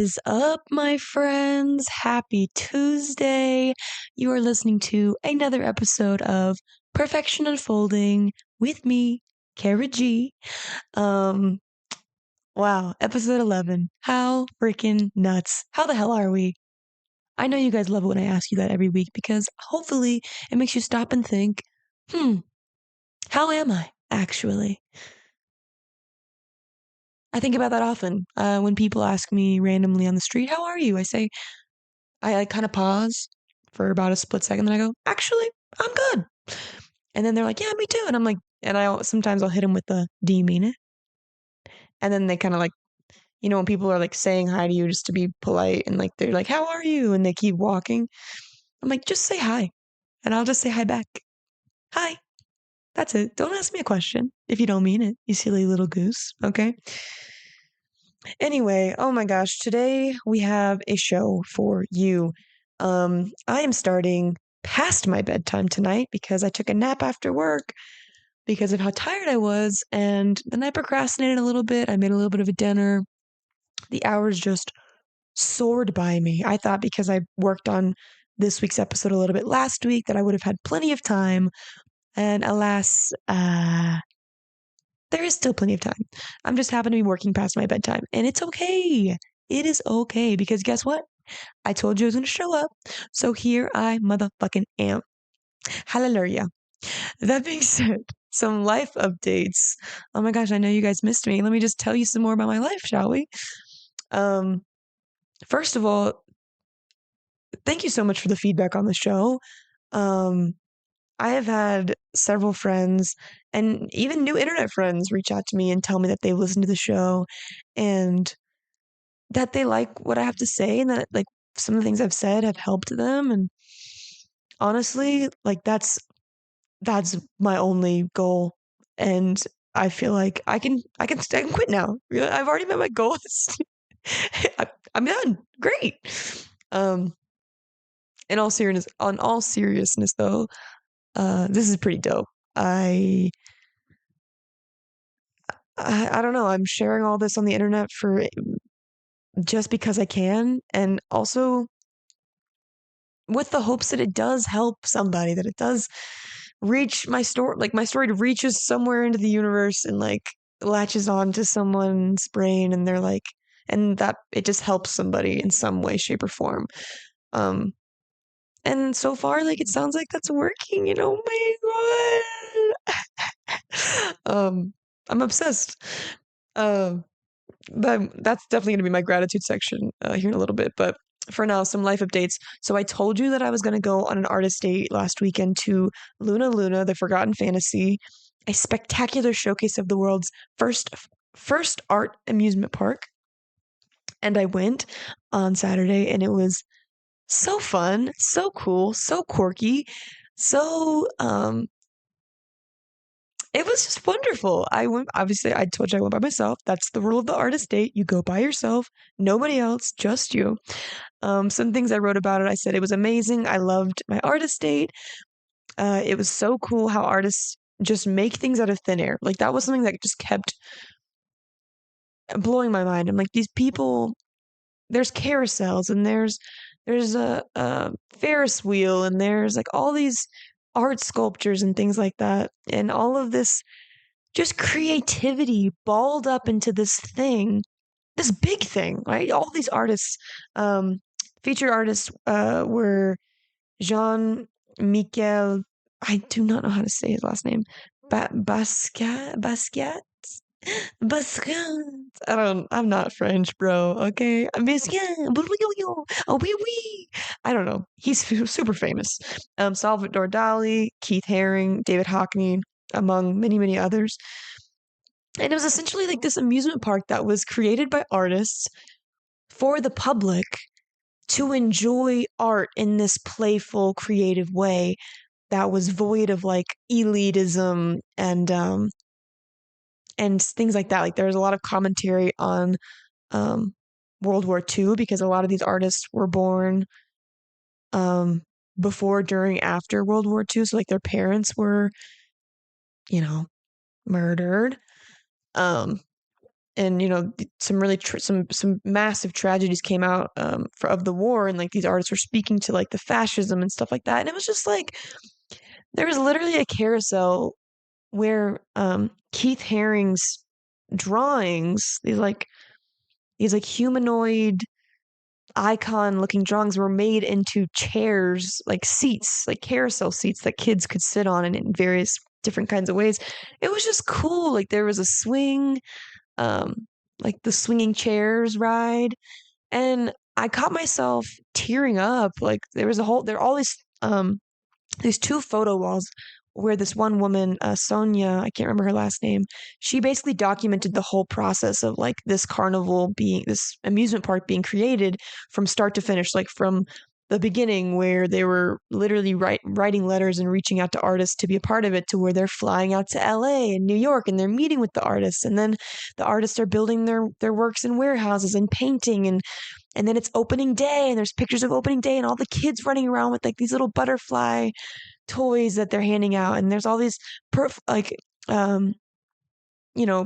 is up, my friends? Happy Tuesday. You are listening to another episode of Perfection Unfolding with me, Cara G. Um, wow, episode 11. How freaking nuts. How the hell are we? I know you guys love it when I ask you that every week because hopefully it makes you stop and think, how am I actually? I think about that often. When people ask me randomly on the street, how are you? I kind of pause for about a split second, then I go, actually, I'm good. And then they're like, yeah, me too. And I'm like, sometimes I'll hit them with the, do you mean it? And then they kind of like, when people are like saying hi to you just to be polite and like, they're like, how are you? And they keep walking. I'm like, just say hi. And I'll just say hi back. Hi. That's it. Don't ask me a question if you don't mean it, you silly little goose. Okay. Anyway, oh my gosh, today we have a show for you. I am starting past my bedtime tonight because I took a nap after work because of how tired I was, and then I procrastinated a little bit. I made a little bit of a dinner. The hours just soared by me. I thought because I worked on this week's episode a little bit last week that I would have had plenty of time, and alas, there is still plenty of time. I'm just happen to be working past my bedtime, and it's okay. It is okay because guess what? I told you I was going to show up, so here I motherfucking am. Hallelujah. That being said, some life updates. Oh my gosh, I know you guys missed me. Let me just tell you some more about my life, shall we? Um, First of all, thank you so much for the feedback on the show. Um, I have had several friends and even new internet friends reach out to me and tell me that they've listened to the show and that they like what I have to say and that like some of the things I've said have helped them. And honestly, like that's my only goal. And I feel like I can quit now. I've already met my goals. I'm done. Great. Um, on all seriousness though, this is pretty dope. I I don't know. I'm sharing all this on the internet for just because I can, and also with the hopes that it does help somebody, that it does reach my story, like my story reaches somewhere into the universe and like latches on to someone's brain, and they're like, and that it just helps somebody in some way, shape, or form. Um, and so far, like it sounds like that's working. My God. I'm obsessed. Um, that's definitely going to be my gratitude section here in a little bit. But for now, some life updates. So I told you that I was going to go on an artist date last weekend to Luna Luna, the Forgotten Fantasy, a spectacular showcase of the world's first art amusement park. And I went on Saturday, and it was so fun, so cool, so quirky, so it was just wonderful. I went, obviously, I told you I went by myself. That's the rule of the artist date. You go by yourself, nobody else, just you. Some things I wrote about it, I said it was amazing. I loved my artist date. It was so cool how artists just make things out of thin air. Like that was something that just kept blowing my mind. I'm like, these people, there's carousels and there's a Ferris wheel and there's like all these art sculptures and things like that. And all of this just creativity balled up into this thing, this big thing, right? All these artists, um, featured artists were Jean Michel. I do not know how to say his last name. Basquiat. Basquiat. I'm not French, bro. Okay. Basquiat. Oh, oui, oui. I don't know. He's super famous. Salvador Dali, Keith Haring, David Hockney, among many, many others. And it was essentially like this amusement park that was created by artists for the public to enjoy art in this playful, creative way that was void of like elitism and things like that. Like there was a lot of commentary on um, World War II because a lot of these artists were born um, before, during, after World War II. So like their parents were, murdered. Um, and some really some massive tragedies came out of the war, and like these artists were speaking to like the fascism and stuff like that, and it was just like there was literally a carousel where Keith Haring's drawings, these like humanoid icon looking drawings were made into chairs, like seats, like carousel seats that kids could sit on in various different kinds of ways. It was just cool. Like there was a swing, um, like the swinging chairs ride. And I caught myself tearing up. Like there are all these two photo walls where this one woman, Sonia, I can't remember her last name, she basically documented the whole process of like this amusement park being created from start to finish, like from the beginning where they were literally writing letters and reaching out to artists to be a part of it, to where they're flying out to LA and New York and they're meeting with the artists, and then the artists are building their works in warehouses and painting, and then it's opening day and there's pictures of opening day and all the kids running around with like these little butterfly toys that they're handing out, and there's all these like um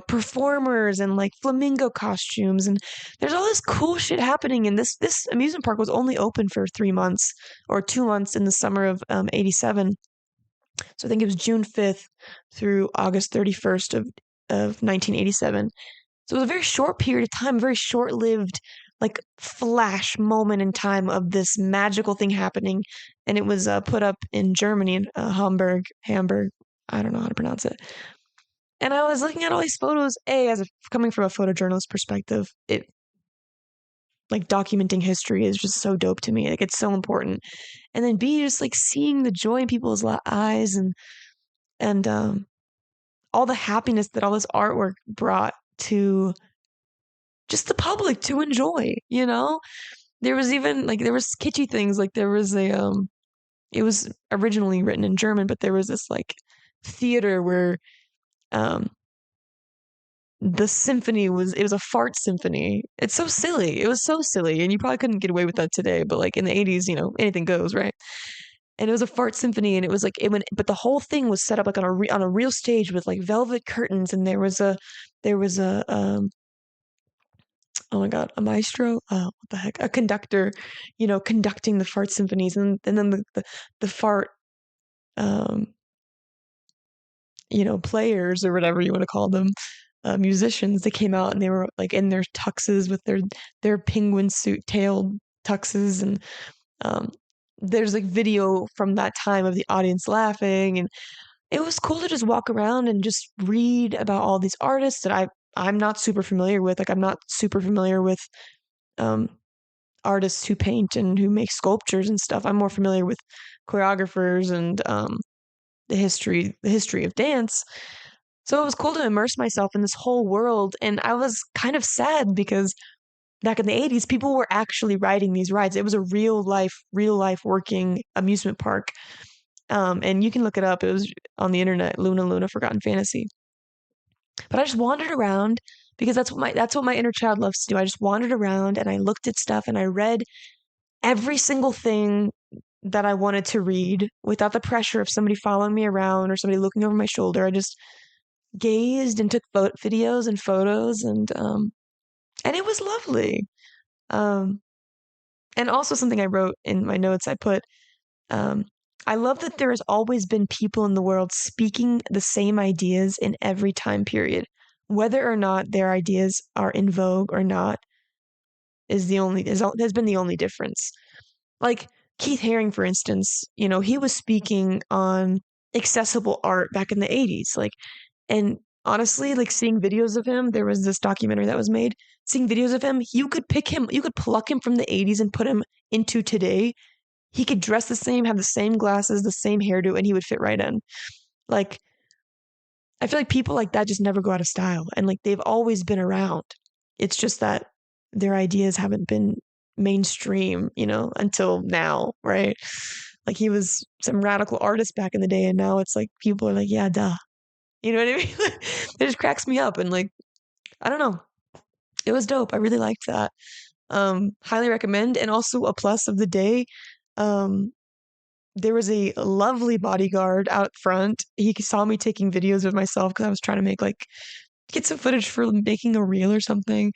performers and like flamingo costumes, and there's all this cool shit happening, and this amusement park was only open for 3 months or 2 months in the summer of 87. So I think it was June 5th through August 31st of 1987. So it was a very short period of time, very short-lived, like flash moment in time of this magical thing happening, and it was put up in Germany, in Hamburg. I don't know how to pronounce it. And I was looking at all these photos. Coming from a photojournalist perspective, it like documenting history is just so dope to me. Like it's so important. And then B, just like seeing the joy in people's eyes, and all the happiness that all this artwork brought to just the public to enjoy, There was even like there was kitschy things, like there was it was originally written in German, but there was this like theater where um it was a fart symphony. It's so silly. It was so silly, and you probably couldn't get away with that today, but like in the 80s, anything goes, right? And it was a fart symphony, and it was like it went, but the whole thing was set up like on a real stage with like velvet curtains, and there was a oh my God, a maestro, what the heck, a conductor, conducting the fart symphonies, and then the fart, um, players or whatever you want to call them, musicians. They came out and they were like in their tuxes with their penguin suit tailed tuxes, and um, there's like video from that time of the audience laughing, and it was cool to just walk around and just read about all these artists that I'm not super familiar with. Like I'm not super familiar with um, artists who paint and who make sculptures and stuff. I'm more familiar with choreographers and the history of dance. So it was cool to immerse myself in this whole world, and I was kind of sad because back in the 80s, people were actually riding these rides. It was a real life working amusement park. And you can look it up. It was on the internet, Luna Luna Forgotten Fantasy. But I just wandered around because that's what my inner child loves to do. I just wandered around and I looked at stuff and I read every single thing that I wanted to read without the pressure of somebody following me around or somebody looking over my shoulder. I just gazed and took videos and photos, and it was lovely. Um, and also something I wrote in my notes, I put, um, I love that there has always been people in the world speaking the same ideas in every time period. Whether or not their ideas are in vogue or not has been the only difference. Like Keith Haring, for instance, he was speaking on accessible art back in the 80s. Like, and honestly, like seeing videos of him, there was this documentary that was made. Seeing videos of him, you could pluck him from the 80s and put him into today. He could dress the same, have the same glasses, the same hairdo, and he would fit right in. Like, I feel like people like that just never go out of style, and like they've always been around. It's just that their ideas haven't been mainstream, until now, right? Like he was some radical artist back in the day, and now it's like people are like, yeah, duh. You know what I mean? It just cracks me up, and like, I don't know. It was dope. I really liked that. Highly recommend. And also a plus of the day. Um, there was a lovely bodyguard out front. He saw me taking videos of myself because I was trying to make like get some footage for making a reel or something.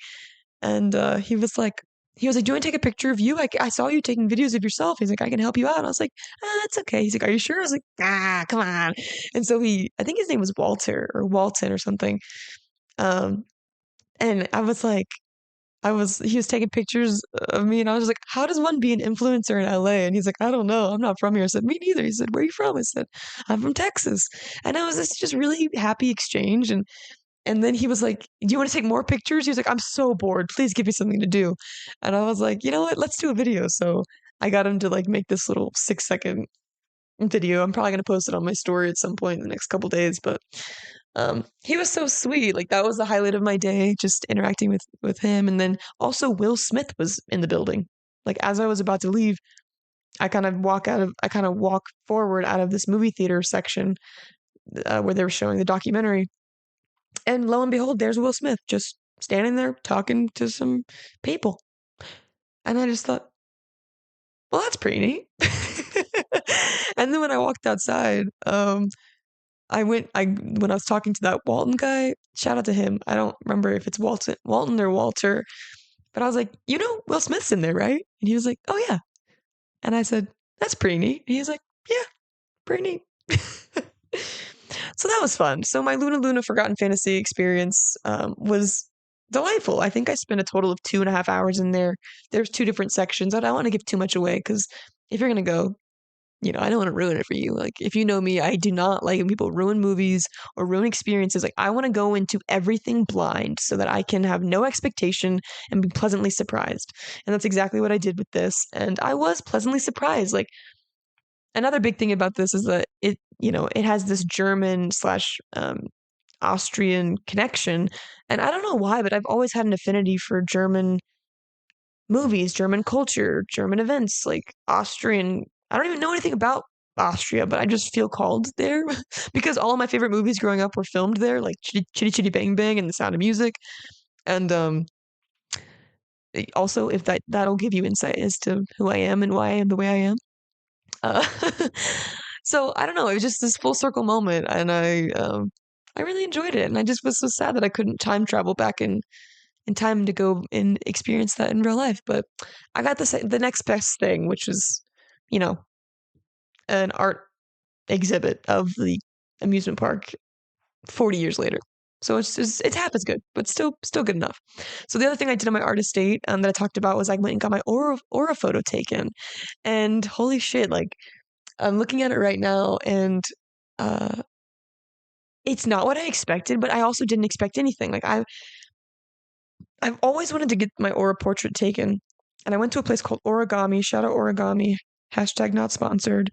And he was like, do you want to take a picture of you? I saw you taking videos of yourself. He's like, I can help you out. I was like, that's okay. He's like, are you sure? I was like, come on. And so I think his name was Walter or Walton or something. Um, and I was like, he was taking pictures of me and I was like, how does one be an influencer in LA? And he's like, I don't know. I'm not from here. I said, me neither. He said, where are you from? I said, I'm from Texas. And it was this just really happy exchange. And then he was like, do you want to take more pictures? He was like, I'm so bored. Please give me something to do. And I was like, you know what? Let's do a video. So I got him to like make this little 6 second video. I'm probably going to post it on my story at some point in the next couple days, but he was so sweet. Like that was the highlight of my day, just interacting with him. And then also Will Smith was in the building. Like as I was about to leave, I kind of walk forward out of this movie theater section where they were showing the documentary. And lo and behold, there's Will Smith just standing there talking to some people. And I just thought, well, that's pretty neat. And then when I walked outside, when I was talking to that Walton guy, shout out to him. I don't remember if it's Walton or Walter, but I was like, you know, Will Smith's in there, right? And he was like, oh yeah. And I said, that's pretty neat. And he was like, yeah, pretty neat. So that was fun. So my Luna Luna Forgotten Fantasy experience was delightful. I think I spent a total of 2.5 hours in there. There's two different sections. I don't want to give too much away because if you're gonna go, you know, I don't want to ruin it for you. Like if you know me, I do not like when people ruin movies or ruin experiences. Like I want to go into everything blind so that I can have no expectation and be pleasantly surprised. And that's exactly what I did with this. And I was pleasantly surprised. Like another big thing about this is that it has this German slash Austrian connection. And I don't know why, but I've always had an affinity for German movies, German culture, German events, like Austrian. I don't even know anything about Austria, but I just feel called there because all of my favorite movies growing up were filmed there, like Chitty Chitty Bang Bang and The Sound of Music. And also, if that'll give you insight as to who I am and why I am the way I am. Uh, so I don't know. It was just this full circle moment, and I really enjoyed it. And I just was so sad that I couldn't time travel back in time to go and experience that in real life. But I got the next best thing, which was, you know, an art exhibit of the amusement park 40 years later. So it's half as good, but still good enough. So the other thing I did on my art estate that I talked about was I went and got my aura photo taken, and holy shit, like I'm looking at it right now, and uh, it's not what I expected, but I also didn't expect anything. Like I've always wanted to get my aura portrait taken, and I went to a place called Origami. Shout out Origami. Hashtag not sponsored.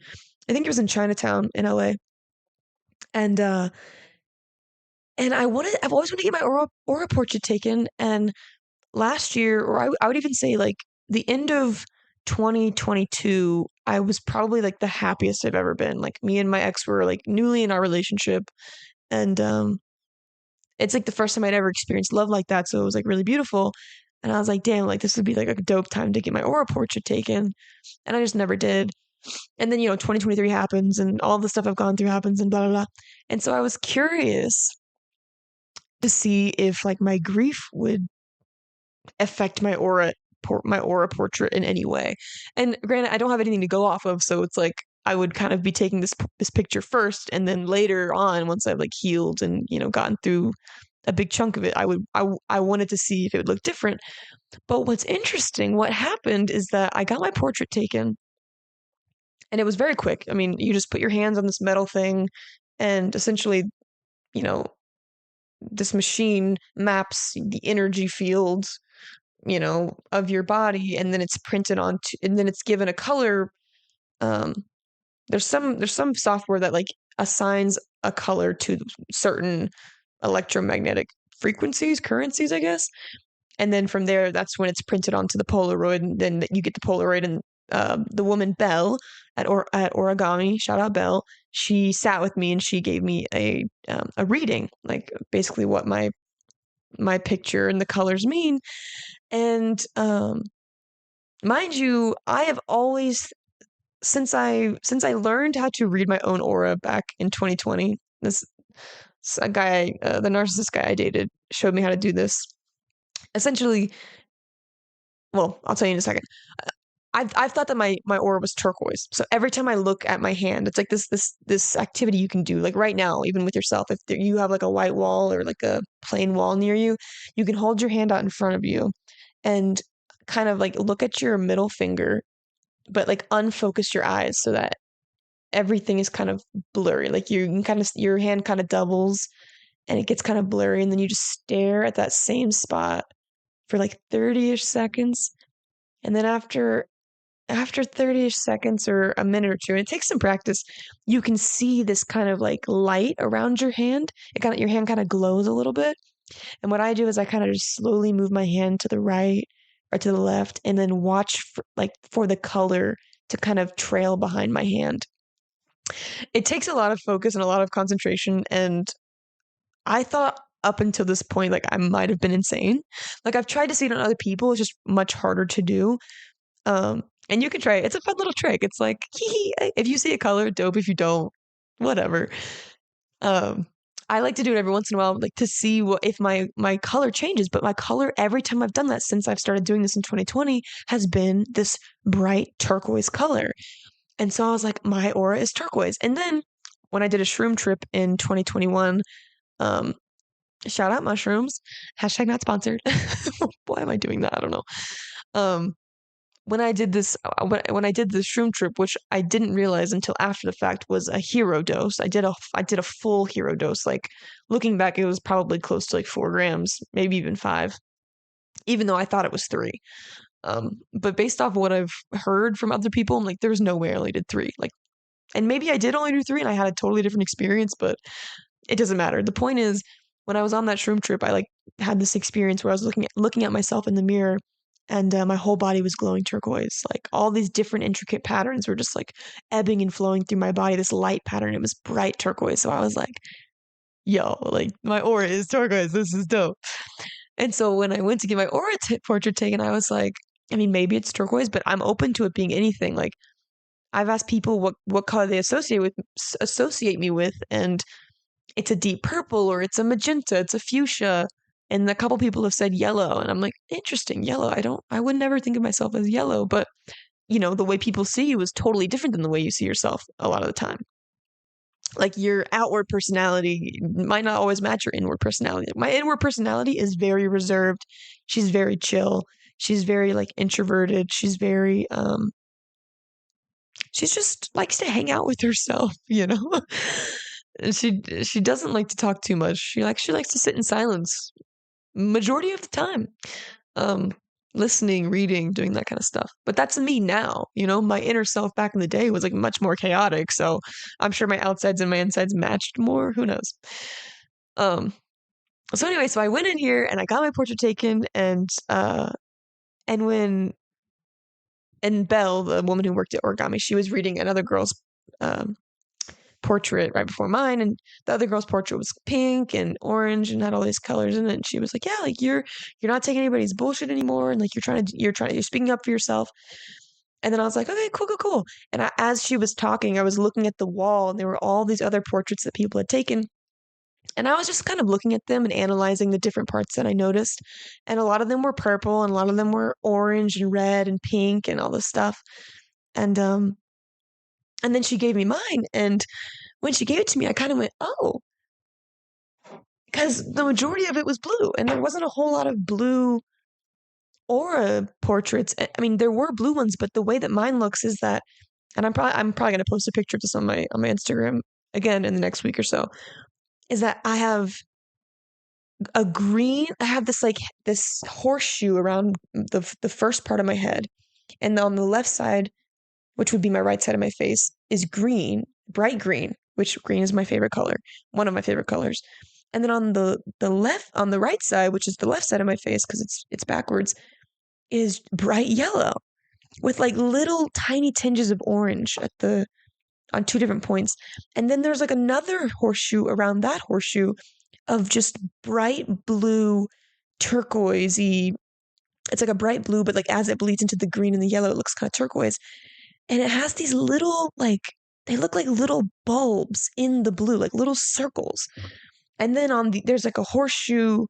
I think it was in Chinatown in LA, and I've always wanted to get my aura portrait taken. And last year, or I would even say like the end of 2022, I was probably like the happiest I've ever been. Like me and my ex were like newly in our relationship, and it's like the first time I'd ever experienced love like that. So it was like really beautiful. And I was like, damn, like this would be like a dope time to get my aura portrait taken. And I just never did. And then, 2023 happens and all the stuff I've gone through happens and blah, blah, blah. And so I was curious to see if like my grief would affect my aura portrait in any way. And granted, I don't have anything to go off of. So it's like, I would kind of be taking this picture first, and then later on, once I've like healed and gotten through a big chunk of it, I wanted to see if it would look different. But what happened is that I got my portrait taken, and it was very quick. I mean, you just put your hands on this metal thing, and essentially, you know, this machine maps the energy fields, of your body, and then it's printed onto, and then it's given a color. Um, there's some software that like assigns a color to certain electromagnetic frequencies, currencies, I guess. And then from there, that's when it's printed onto the Polaroid, and then you get the Polaroid. And the woman Belle at Origami, shout out Belle, she sat with me and she gave me a reading, like basically what my picture and the colors mean. And mind you, I have always since I learned how to read my own aura back in 2020, this a guy, the narcissist guy I dated, showed me how to do this. Essentially, well, I'll tell you in a second. I've thought that my aura was turquoise. So every time I look at my hand, it's like this activity you can do. Like right now, even with yourself, if you have like a white wall or like a plain wall near you, you can hold your hand out in front of you and kind of like look at your middle finger, but like unfocus your eyes so that everything is kind of blurry. Like you can kind of your hand kind of doubles and it gets kind of blurry, and then you just stare at that same spot for like 30-ish seconds. And then after 30-ish seconds or a minute or two, and it takes some practice, you can see this kind of like light around your hand. Your hand kind of glows a little bit. And what I do is I kind of just slowly move my hand to the right or to the left and then watch for the color to kind of trail behind my hand. It takes a lot of focus and a lot of concentration, and I thought up until this point like I might have been insane. Like I've tried to see it on other people, it's just much harder to do. And you can try it. It's a fun little trick. It's like, hee hee, if you see a color, dope. If you don't, whatever. Um, I like to do it every once in a while, like to see what if my color changes. But my color every time I've done that since I've started doing this in 2020 has been this bright turquoise color. And so I was like, my aura is turquoise. And then when I did a shroom trip in 2021, um, shout out mushrooms, hashtag not sponsored. Why am I doing that? I don't know. Um, when I did this when I did the shroom trip, which I didn't realize until after the fact was a hero dose. I did a full hero dose. Like looking back, it was probably close to like 4 grams, maybe even 5, even though I thought it was 3. But based off what I've heard from other people, I'm like, there's no way I only did 3. Like, and maybe I did only do 3, and I had a totally different experience, but it doesn't matter. The point is, when I was on that shroom trip, I like had this experience where I was looking at myself in the mirror, and my whole body was glowing turquoise. Like all these different intricate patterns were just like ebbing and flowing through my body. This light pattern, it was bright turquoise. So I was like, "Yo, like my aura is turquoise. This is dope." And so when I went to get my aura portrait taken, I was like, I mean, maybe it's turquoise, but I'm open to it being anything. Like I've asked people what color they associate me with, and it's a deep purple or it's a magenta, it's a fuchsia. And a couple people have said yellow. And I'm like, interesting, yellow. I would never think of myself as yellow, but the way people see you is totally different than the way you see yourself a lot of the time. Like your outward personality might not always match your inward personality. My inward personality is very reserved. She's very chill. She's very like introverted. She just likes to hang out with herself. She doesn't like to talk too much. She likes to sit in silence majority of the time. Um, Listening, reading, doing that kind of stuff. But that's me now. My inner self back in the day was like much more chaotic. So I'm sure my outsides and my insides matched more. Who knows? Um, so anyway, so I went in here and I got my portrait taken, and when and Belle, the woman who worked at Origami, she was reading another girl's um portrait right before mine, and the other girl's portrait was pink and orange and had all these colors in it. And she was like, yeah, like you're not taking anybody's bullshit anymore, and like you're speaking up for yourself. And then I was like, okay, cool, cool, cool. And as she was talking, I was looking at the wall, and there were all these other portraits that people had taken, and I was just kind of looking at them and analyzing the different parts that I noticed. And a lot of them were purple, and a lot of them were orange and red and pink and all this stuff. And then she gave me mine, and when she gave it to me, I kind of went, oh, because the majority of it was blue, and there wasn't a whole lot of blue aura portraits. I mean, there were blue ones, but the way that mine looks is that, and I'm probably gonna post a picture of this on my Instagram again in the next week or so, is that I have this like this horseshoe around the first part of my head, and on the left side, which would be my right side of my face, is green, bright green, which green is my favorite color, one of my favorite colors. And then on the right side, which is the left side of my face because it's backwards, is bright yellow with like little tiny tinges of orange on 2 different points. And then there's like another horseshoe around that horseshoe of just bright blue, turquoisey. It's like a bright blue, but like as it bleeds into the green and the yellow, it looks kind of turquoise. And it has these little, like, they look like little bulbs in the blue, like little circles. And then there's like a horseshoe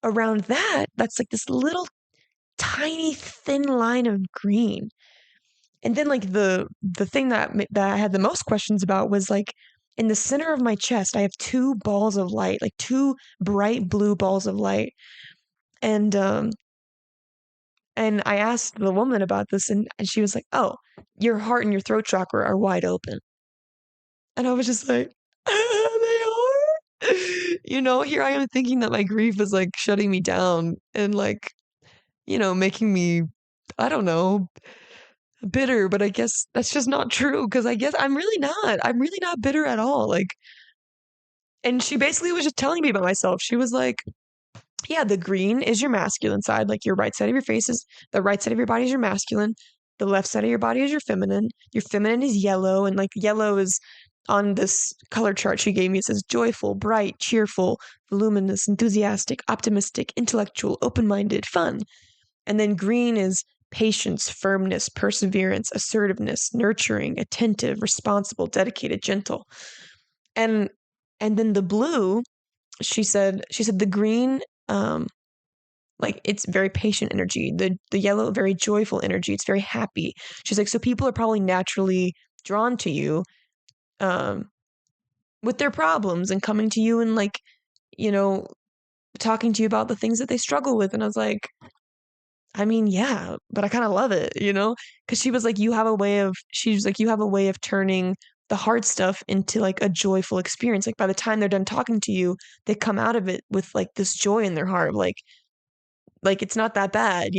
around that's like this little tiny thin line of green. And then like the thing that I had the most questions about was like in the center of my chest, I have two balls of light, like two bright blue balls of light. And I asked the woman about this, and she was like, "Oh, your heart and your throat chakra are wide open." And I was just like, "They are?" Here I am thinking that my grief is like shutting me down and like, making me, I don't know, bitter, but I guess that's just not true because I guess I'm really not. I'm really not bitter at all. Like, and she basically was just telling me about myself. She was like, yeah, the green is your masculine side. Like your right side of your face is the right side of your body is your masculine. The left side of your body is your feminine. Your feminine is yellow. And like yellow is on this color chart she gave me. It says joyful, bright, cheerful, voluminous, enthusiastic, optimistic, intellectual, open minded, fun. And then green is patience, firmness, perseverance, assertiveness, nurturing, attentive, responsible, dedicated, gentle. And then the blue, she said the green, like it's very patient energy. The yellow, very joyful energy. It's very happy. She's like, so people are probably naturally drawn to you, um, with their problems and coming to you and like, you know, talking to you about the things that they struggle with. And I was like, I mean, yeah, but I kind of love it, Because she was like, she was like, you have a way of turning the hard stuff into like a joyful experience. Like by the time they're done talking to you, they come out of it with like this joy in their heart, like it's not that bad,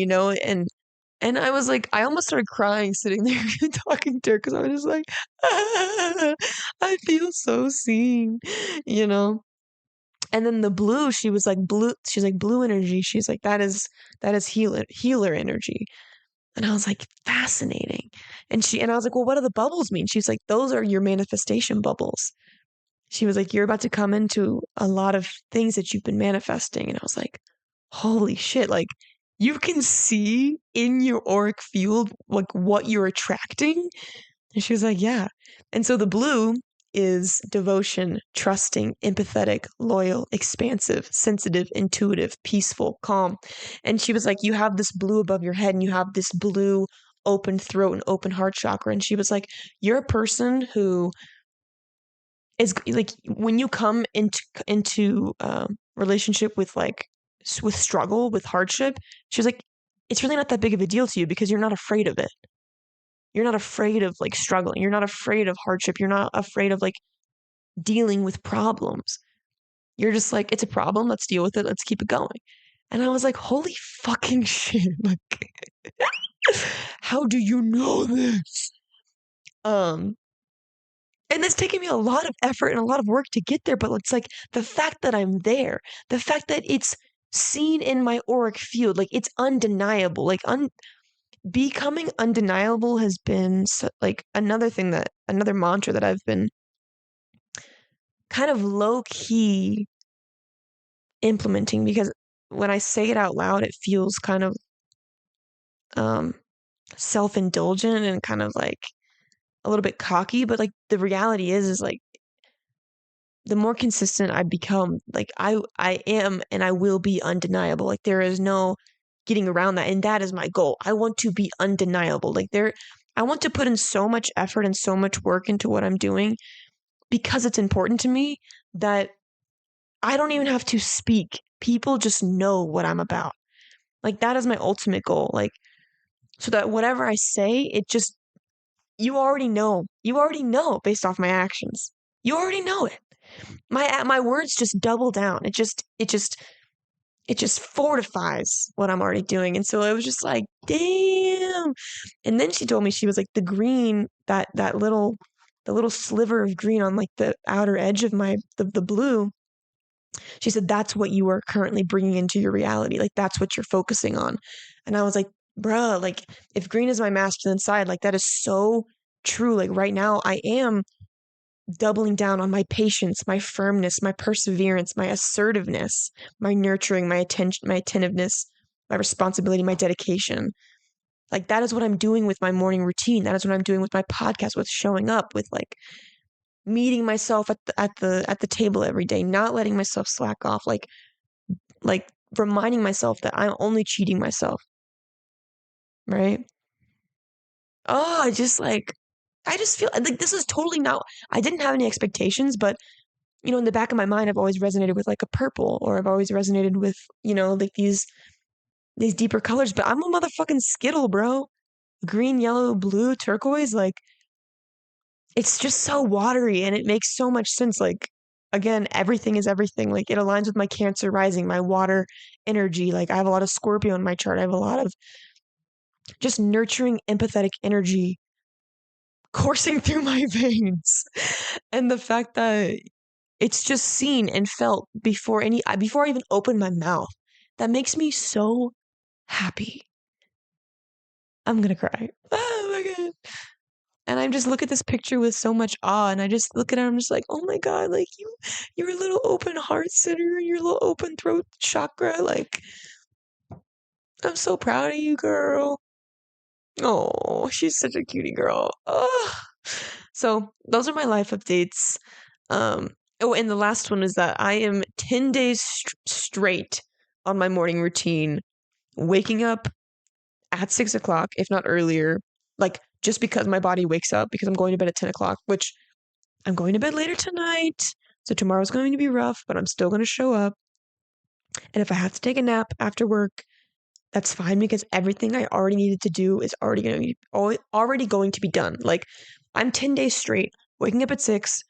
And I was like, I almost started crying sitting there talking to her because I was just like, I feel so seen, you know. And then the blue, she was like blue. She's like blue energy. She's like that is healer energy. And I was like, fascinating. And I was like, well, what do the bubbles mean? She's like, those are your manifestation bubbles. She was like, you're about to come into a lot of things that you've been manifesting. And I was like, holy shit, like you can see in your auric field like what you're attracting. And she was like, yeah. And so the blue is devotion, trusting, empathetic, loyal, expansive, sensitive, intuitive, peaceful, calm. And she was like, you have this blue above your head and you have this blue open throat and open heart chakra. And she was like, you're a person who is like when you come into relationship with like with struggle, with hardship, she was like, it's really not that big of a deal to you because you're not afraid of it. You're not afraid of like struggling. You're not afraid of hardship. You're not afraid of like dealing with problems. You're just like, it's a problem. Let's deal with it. Let's keep it going. And I was like, holy fucking shit. Like, how do you know this? Um, and it's taken me a lot of effort and a lot of work to get there, but it's like the fact that I'm there, the fact that it's seen in my auric field, like it's undeniable. Like becoming undeniable has been like another mantra that I've been kind of low key implementing because when I say it out loud, it feels kind of um self-indulgent and kind of like a little bit cocky, but like the reality is like the more consistent I become, like I am and I will be undeniable. Like there is no getting around that, and that is my goal. I want to be undeniable. I want to put in so much effort and so much work into what I'm doing because it's important to me that I don't even have to speak. People just know what I'm about. Like that is my ultimate goal. Like so that whatever I say, it just you already know. You already know based off my actions. You already know it. My words just double down. It just fortifies what I'm already doing. And so I was just like, damn. And then she told me she was like the green, that little the little sliver of green on like the outer edge of the blue. She said that's what you are currently bringing into your reality. Like that's what you're focusing on. And I was like, bruh, like if green is my masculine side, like that is so true. Like right now I am doubling down on my patience, my firmness, my perseverance, my assertiveness, my nurturing, my attention, my attentiveness, my responsibility, my dedication. Like that is what I'm doing with my morning routine. That is what I'm doing with my podcast, with showing up, with like meeting myself at the table every day, not letting myself slack off, like reminding myself that I'm only cheating myself, right? Oh, I just feel like this is totally not, I didn't have any expectations, but in the back of my mind, I've always resonated with like a purple, or I've always resonated with, like these deeper colors, but I'm a motherfucking Skittle, bro. Green, yellow, blue, turquoise, like it's just so watery and it makes so much sense. Like, again, everything is everything. Like, it aligns with my Cancer rising, my water energy. Like, I have a lot of Scorpio in my chart. I have a lot of just nurturing, empathetic energy coursing through my veins. And the fact that it's just seen and felt before I even open my mouth, that makes me so happy. I'm gonna cry. Oh my God. And I just look at this picture with so much awe, and I just look at it, I'm just like, oh my God, like your little open heart center, your little open throat chakra, like, I'm so proud of you, girl. Oh, she's such a cutie girl. Oh. So those are my life updates. Oh, and the last one is that I am 10 days straight on my morning routine, waking up at 6 o'clock, if not earlier, like just because my body wakes up, because I'm going to bed at 10 o'clock, which I'm going to bed later tonight. So tomorrow's going to be rough, but I'm still going to show up. And if I have to take a nap after work, that's fine, because everything I already needed to do is already going to be done. Like, I'm 10 days straight, waking up at 6,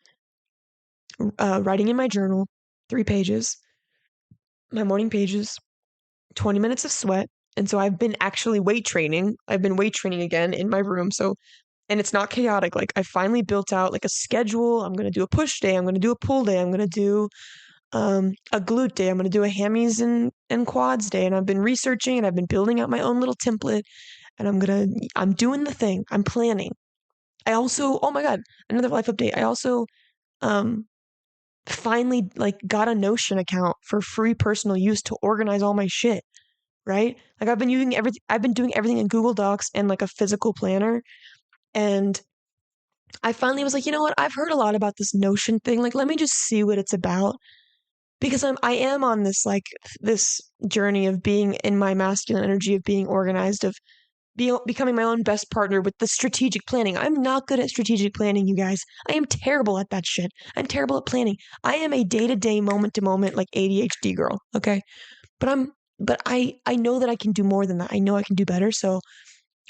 writing in my journal, 3 pages, my morning pages, 20 minutes of sweat. And so I've been actually weight training. I've been weight training again in my room. So, and it's not chaotic. Like, I finally built out like a schedule. I'm going to do a push day. I'm going to do a pull day. I'm going to do a glute day. I'm going to do a hammies and quads day. And I've been researching and I've been building out my own little template, and I'm doing the thing. I'm planning. I also, oh my God, another life update. I also, um, finally like got a Notion account for free personal use to organize all my shit, right? Like, I've been doing everything in Google Docs and like a physical planner. And I finally was like, you know what? I've heard a lot about this Notion thing. Like, let me just see what it's about, because I am on this journey of being in my masculine energy, of being organized, of becoming my own best partner with the strategic planning. I'm not good at strategic planning, you guys. I am terrible at that shit. I'm terrible at planning. I am a day-to-day, moment-to-moment, like, ADHD girl, okay? But I know that I can do more than that. I know I can do better. So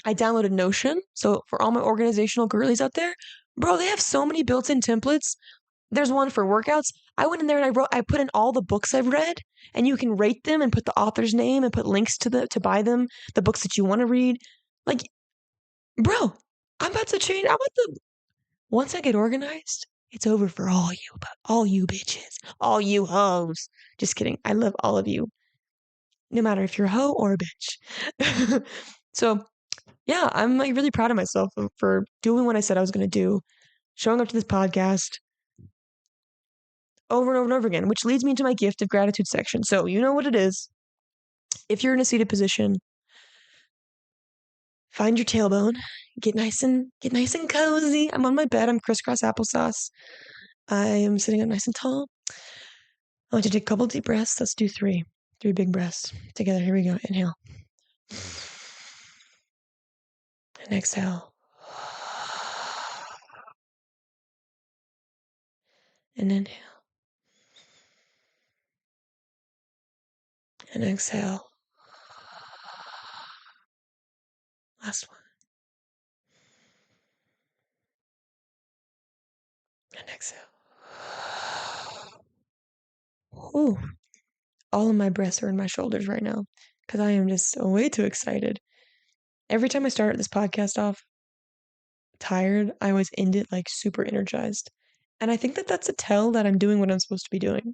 I downloaded Notion. So for all my organizational girlies out there, bro, they have so many built-in templates. There's one for workouts. I went in there and I put in all the books I've read, and you can rate them and put the author's name and put links to buy them, the books that you want to read. Like, bro, I'm about to change. Once I get organized, it's over for all you bitches, all you hoes. Just kidding. I love all of you, no matter if you're a hoe or a bitch. So yeah, I'm like really proud of myself for doing what I said I was going to do, showing up to this podcast over and over and over again, which leads me into my gift of gratitude section. So you know what it is. If you're in a seated position, find your tailbone, get nice and cozy. I'm on my bed. I'm crisscross applesauce. I am sitting up nice and tall. I want you to take a couple deep breaths. Let's do three big breaths together. Here we go. Inhale and exhale. And inhale and exhale. Last one. And exhale. Ooh, all of my breaths are in my shoulders right now, because I am just way too excited. Every time I start this podcast off tired, I always end it like super energized. And I think that that's a tell that I'm doing what I'm supposed to be doing.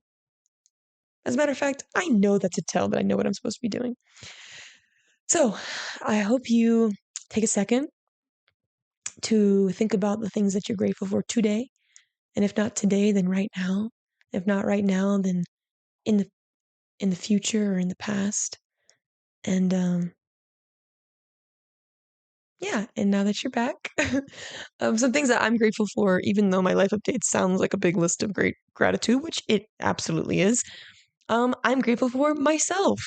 As a matter of fact, I know that's a tell that I know what I'm supposed to be doing. So I hope you take a second to think about the things that you're grateful for today. And if not today, then right now. If not right now, then in the future or in the past. And yeah, and now that you're back, some things that I'm grateful for, even though my life update sounds like a big list of great gratitude, which it absolutely is. I'm grateful for myself.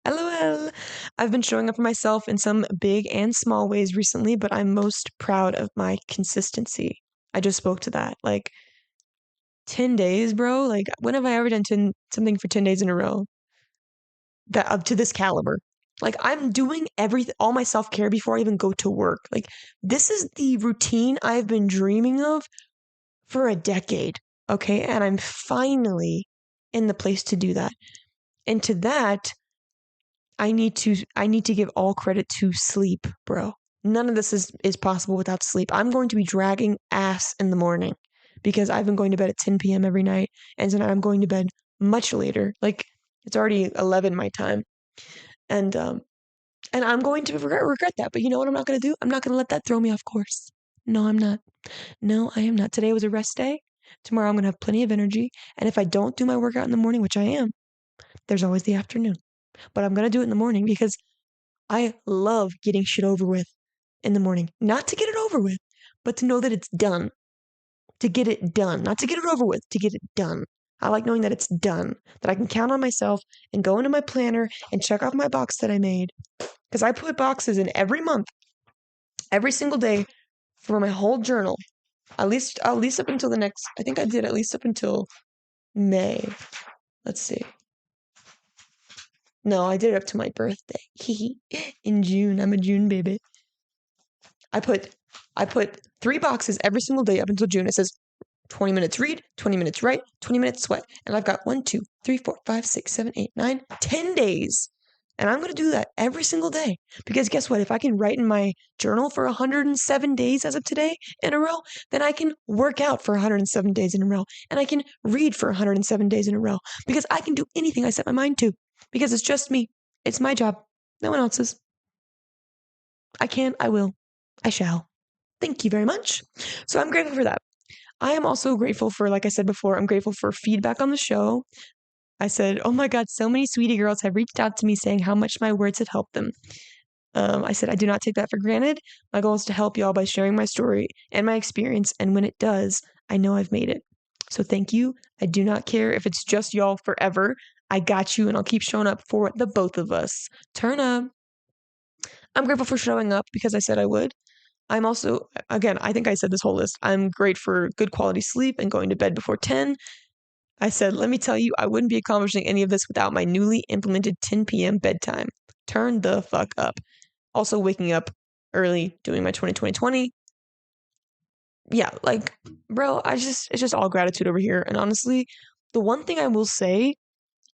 LOL. I've been showing up for myself in some big and small ways recently, but I'm most proud of my consistency. I just spoke to that. Like 10 days, bro. Like, when have I ever done something for 10 days in a row that up to this caliber? Like, I'm doing everything, all my self care before I even go to work. Like, this is the routine I've been dreaming of for a decade. Okay. And I'm finally in the place to do that. And to that, I need to give all credit to sleep, bro. None of this is possible without sleep. I'm going to be dragging ass in the morning because I've been going to bed at 10 p.m. every night, and tonight I'm going to bed much later. Like, it's already 11 my time, and I'm going to regret that. But you know what I'm not going to do? I'm not going to let that throw me off course. No, I'm not. No, I am not. Today was a rest day. Tomorrow I'm going to have plenty of energy, and if I don't do my workout in the morning, which I am, there's always the afternoon. But I'm going to do it in the morning because I love getting shit over with in the morning. Not to get it over with, but to know that it's done. To get it done. Not to get it over with, to get it done. I like knowing that it's done, that I can count on myself and go into my planner and check off my box that I made. Because I put boxes in every month, every single day for my whole journal. At least up until the next, I think I did at least up until May. Let's see. No, I did it up to my birthday. In June. I'm a June baby. I put 3 boxes every single day up until June. It says 20 minutes read, 20 minutes write, 20 minutes sweat. And I've got 1, 2, 3, 4, 5, 6, 7, 8, 9, 10 days. And I'm going to do that every single day. Because guess what? If I can write in my journal for 107 days as of today in a row, then I can work out for 107 days in a row. And I can read for 107 days in a row. Because I can do anything I set my mind to. Because it's just me. It's my job. No one else's. I can, I will, I shall. Thank you very much. So I'm grateful for that. I am also grateful for, like I said before, I'm grateful for feedback on the show. I said, oh my God, so many sweetie girls have reached out to me saying how much my words have helped them. I said, I do not take that for granted. My goal is to help y'all by sharing my story and my experience. And when it does, I know I've made it. So thank you. I do not care if it's just y'all forever. I got you, and I'll keep showing up for the both of us. Turn up. I'm grateful for showing up because I said I would. I'm also, again, I think I said this whole list. I'm great for good quality sleep and going to bed before 10. I said, let me tell you, I wouldn't be accomplishing any of this without my newly implemented 10 p.m. bedtime. Turn the fuck up. Also waking up early, doing my 20-20-20. Yeah, like, bro, it's just all gratitude over here. And honestly, the one thing I will say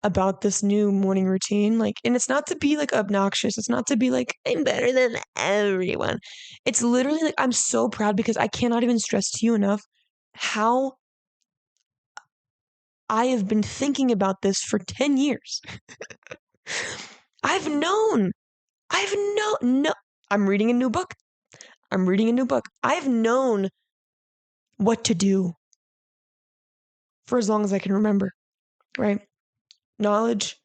about this new morning routine, like, and it's not to be like obnoxious, it's not to be like I'm better than everyone. It's literally like I'm so proud because I cannot even stress to you enough how I have been thinking about this for 10 years. I've known, no, I'm reading a new book. I've known what to do for as long as I can remember, right? Knowledge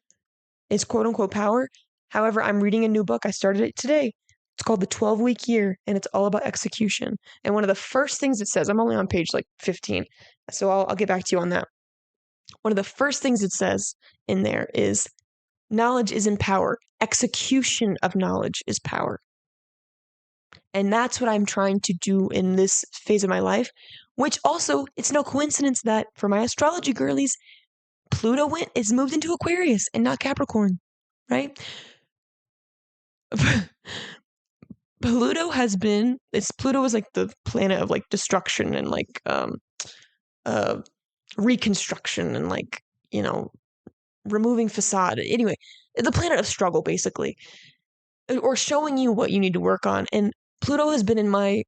is quote unquote power. However, I'm reading a new book. I started it today. It's called The 12-Week Year, and it's all about execution. And one of the first things it says, I'm only on page like 15, so I'll get back to you on that. One of the first things it says in there is knowledge is in power. Execution of knowledge is power. And that's what I'm trying to do in this phase of my life, which also, it's no coincidence that for my astrology girlies, Pluto is moved into Aquarius and not Capricorn, right? Pluto is like the planet of like destruction and like reconstruction and like, you know, removing facade. Anyway, the planet of struggle basically, or showing you what you need to work on. And Pluto has been in my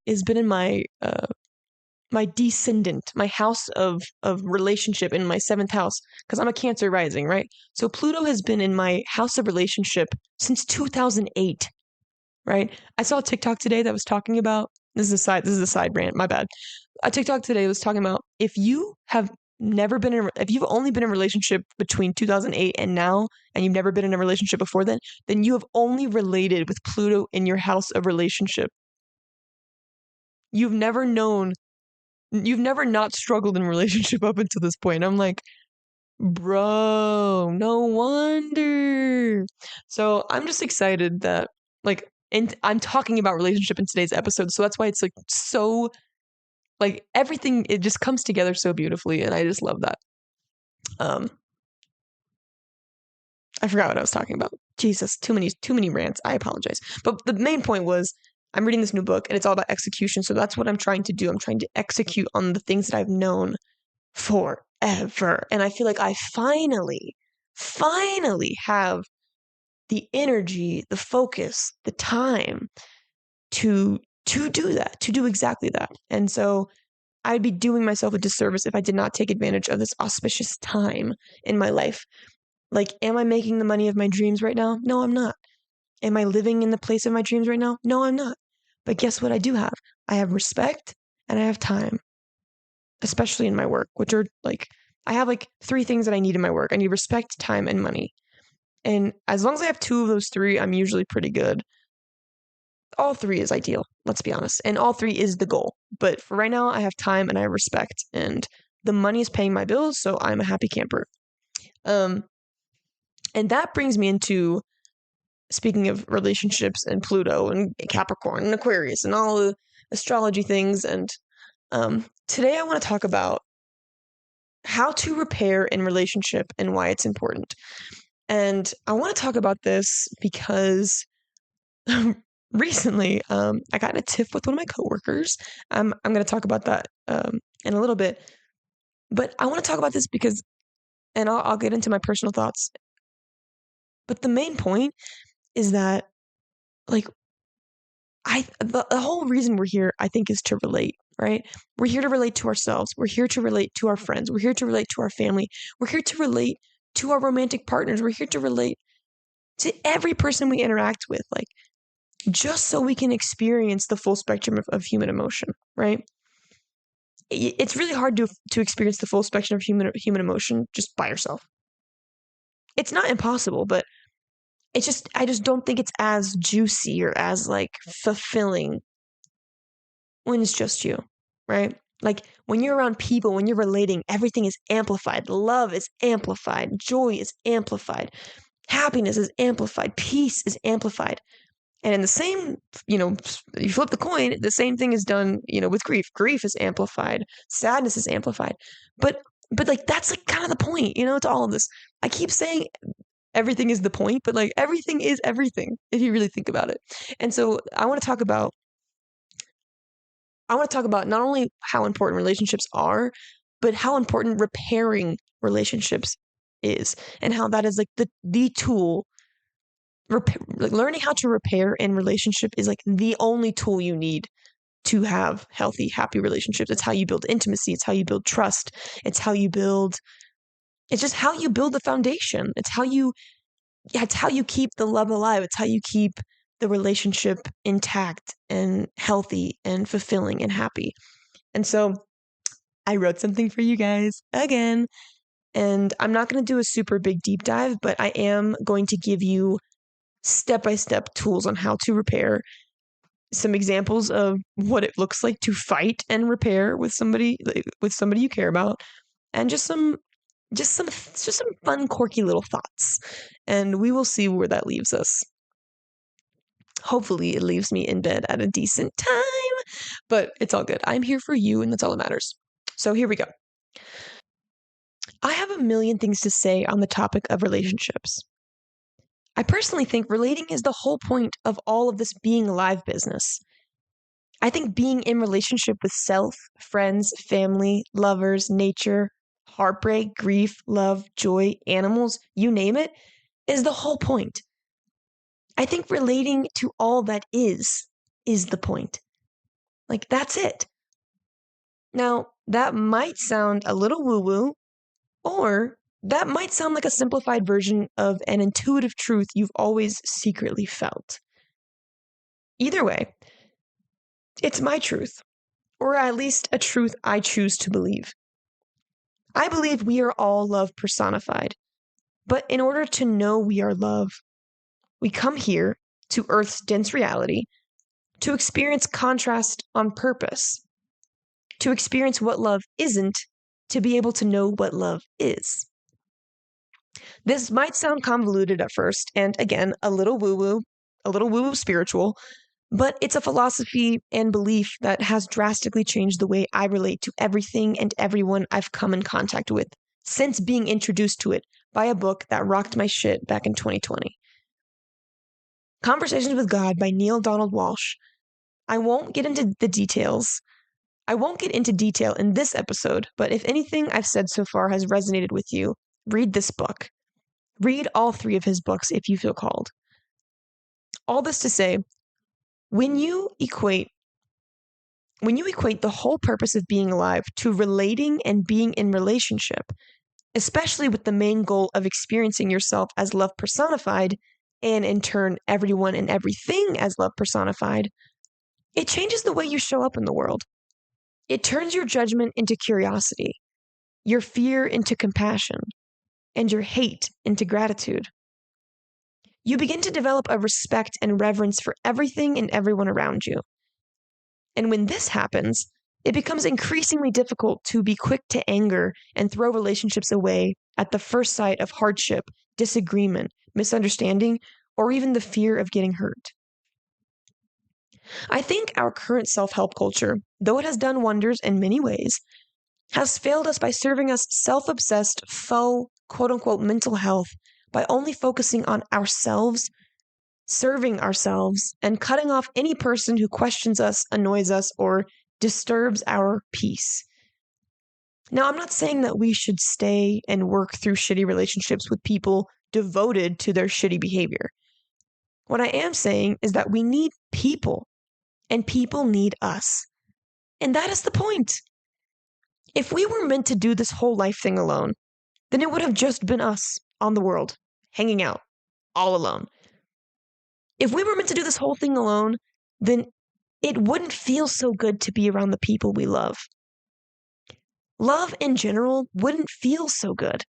my descendant, my house of relationship in my 7th house, because I'm a Cancer rising, right? So Pluto has been in my house of relationship since 2008, right? I saw a TikTok today that was talking about, this is a side rant, my bad. A TikTok today was talking about if you have if you've only been in a relationship between 2008 and now, and you've never been in a relationship before then you have only related with Pluto in your house of relationship. You've never not struggled in a relationship up until this point. I'm like, bro, no wonder. So I'm just excited that, like, and I'm talking about relationship in today's episode, so that's why it's like so, like, everything, it just comes together so beautifully, and I just love that. I forgot what I was talking about. Jesus, too many rants. I apologize. But the main point was, I'm reading this new book and it's all about execution. So that's what I'm trying to do. I'm trying to execute on the things that I've known forever. And I feel like I finally have the energy, the focus, the time to do that, to do exactly that. And so I'd be doing myself a disservice if I did not take advantage of this auspicious time in my life. Like, am I making the money of my dreams right now? No, I'm not. Am I living in the place of my dreams right now? No, I'm not. But guess what I do have? I have respect and I have time, especially in my work, which are like, I have like 3 things that I need in my work. I need respect, time, and money. And as long as I have 2 of those 3, I'm usually pretty good. All 3 is ideal, let's be honest. And all 3 is the goal. But for right now, I have time and I have respect. And the money is paying my bills, so I'm a happy camper. And that brings me into, speaking of relationships and Pluto and Capricorn and Aquarius and all the astrology things. And today I want to talk about how to repair in relationship and why it's important. And I want to talk about this because recently I got in a tiff with one of my coworkers. I'm going to talk about that in a little bit. But I want to talk about this because, and I'll get into my personal thoughts. But the main point is that, like, the whole reason we're here, I think, is to relate, right? We're here to relate to ourselves. We're here to relate to our friends. We're here to relate to our family. We're here to relate to our romantic partners. We're here to relate to every person we interact with, like, just so we can experience the full spectrum of human emotion, right? It's really hard to experience the full spectrum of human emotion just by yourself. It's not impossible, but I just don't think it's as juicy or as, like, fulfilling when it's just you, right? Like, when you're around people, when you're relating, everything is amplified. Love is amplified. Joy is amplified. Happiness is amplified. Peace is amplified. And in the same, you flip the coin, the same thing is done, with grief. Grief is amplified. Sadness is amplified. But like, that's like kind of the point, to all of this. I keep saying everything is the point, but like, everything is everything if you really think about it. And so I want to talk about not only how important relationships are, but how important repairing relationships is, and how that is like the tool. Like, learning how to repair in relationship is like the only tool you need to have healthy, happy relationships. It's how you build intimacy. It's how you build trust. It's just how you build the foundation. It's how you keep the love alive. It's how you keep the relationship intact and healthy and fulfilling and happy. And so I wrote something for you guys again, and I'm not going to do a super big deep dive, but I am going to give you step-by-step tools on how to repair, some examples of what it looks like to fight and repair with somebody you care about, and just some fun, quirky little thoughts. And we will see where that leaves us. Hopefully it leaves me in bed at a decent time, but it's all good. I'm here for you, and that's all that matters. So here we go. I have a million things to say on the topic of relationships. I personally think relating is the whole point of all of this being alive business. I think being in relationship with self, friends, family, lovers, nature, heartbreak, grief, love, joy, animals, you name it, is the whole point. I think relating to all that is the point. Like, that's it. Now, that might sound a little woo-woo, or that might sound like a simplified version of an intuitive truth you've always secretly felt. Either way, it's my truth, or at least a truth I choose to believe. I believe we are all love personified. But in order to know we are love, we come here to Earth's dense reality to experience contrast on purpose, to experience what love isn't, to be able to know what love is. This might sound convoluted at first, and again, a little woo-woo spiritual, but it's a philosophy and belief that has drastically changed the way I relate to everything and everyone I've come in contact with since being introduced to it by a book that rocked my shit back in 2020. Conversations with God by Neil Donald Walsh. I won't get into the details. I won't get into detail in this episode, but if anything I've said so far has resonated with you, read this book. Read all 3 of his books if you feel called. All this to say, when you equate the whole purpose of being alive to relating and being in relationship, especially with the main goal of experiencing yourself as love personified, and in turn everyone and everything as love personified, it changes the way you show up in the world. It turns your judgment into curiosity, your fear into compassion, and your hate into gratitude. You begin to develop a respect and reverence for everything and everyone around you. And when this happens, it becomes increasingly difficult to be quick to anger and throw relationships away at the first sight of hardship, disagreement, misunderstanding, or even the fear of getting hurt. I think our current self-help culture, though it has done wonders in many ways, has failed us by serving us self-obsessed, faux, quote-unquote, mental health by only focusing on ourselves, serving ourselves, and cutting off any person who questions us, annoys us, or disturbs our peace. Now, I'm not saying that we should stay and work through shitty relationships with people devoted to their shitty behavior. What I am saying is that we need people, and people need us. And that is the point. If we were meant to do this whole life thing alone, then it would have just been us on the world, hanging out, all alone. If we were meant to do this whole thing alone, then it wouldn't feel so good to be around the people we love. Love in general wouldn't feel so good,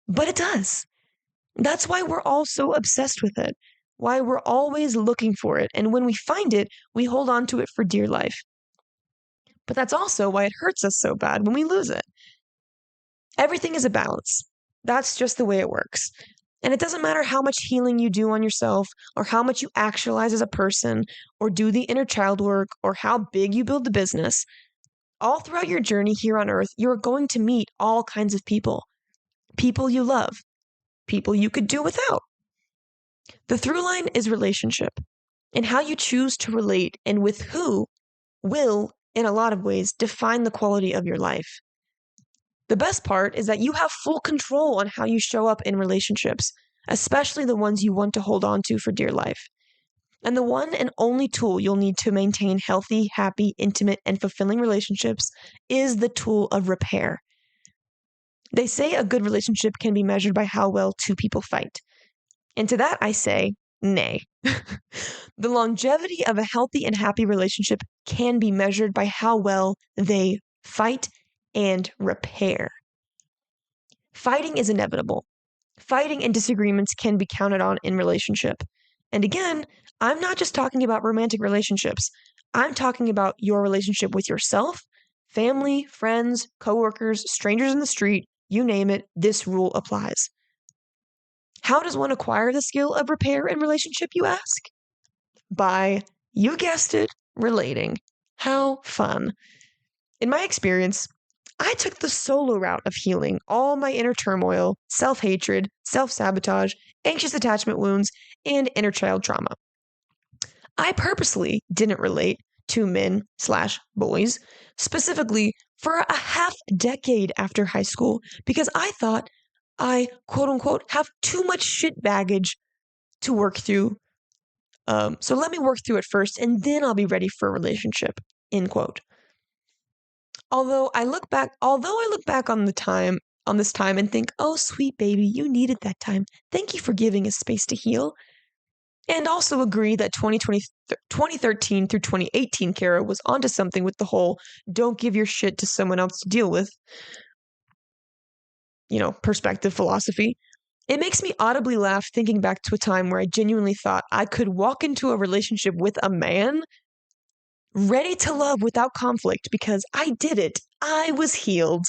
but it does. That's why we're all so obsessed with it, why we're always looking for it, and when we find it, we hold on to it for dear life. But that's also why it hurts us so bad when we lose it. Everything is a balance. That's just the way it works. And it doesn't matter how much healing you do on yourself, or how much you actualize as a person, or do the inner child work, or how big you build the business. All throughout your journey here on Earth, you're going to meet all kinds of people. People you love. People you could do without. The through line is relationship, and how you choose to relate and with who will, in a lot of ways, define the quality of your life. The best part is that you have full control on how you show up in relationships, especially the ones you want to hold on to for dear life. And the one and only tool you'll need to maintain healthy, happy, intimate, and fulfilling relationships is the tool of repair. They say a good relationship can be measured by how well 2 people fight. And to that I say, nay. The longevity of a healthy and happy relationship can be measured by how well they fight and repair. Fighting is inevitable. Fighting and disagreements can be counted on in relationship. And again, I'm not just talking about romantic relationships. I'm talking about your relationship with yourself, family, friends, coworkers, strangers in the street, you name it, this rule applies. How does one acquire the skill of repair in relationship, you ask? By, you guessed it, relating. How fun. In my experience, I took the solo route of healing all my inner turmoil, self-hatred, self-sabotage, anxious attachment wounds, and inner child trauma. I purposely didn't relate to men/boys, specifically for a half decade after high school, because I thought I, quote unquote, have too much shit baggage to work through. So let me work through it first, and then I'll be ready for a relationship, end quote. Although I look back on this time and think, oh, sweet baby, you needed that time. Thank you for giving us space to heal. And also agree that 2013 through 2018 Cara was onto something with the whole don't give your shit to someone else to deal with. perspective philosophy. It makes me audibly laugh thinking back to a time where I genuinely thought I could walk into a relationship with a man ready to love without conflict because I did it. I was healed.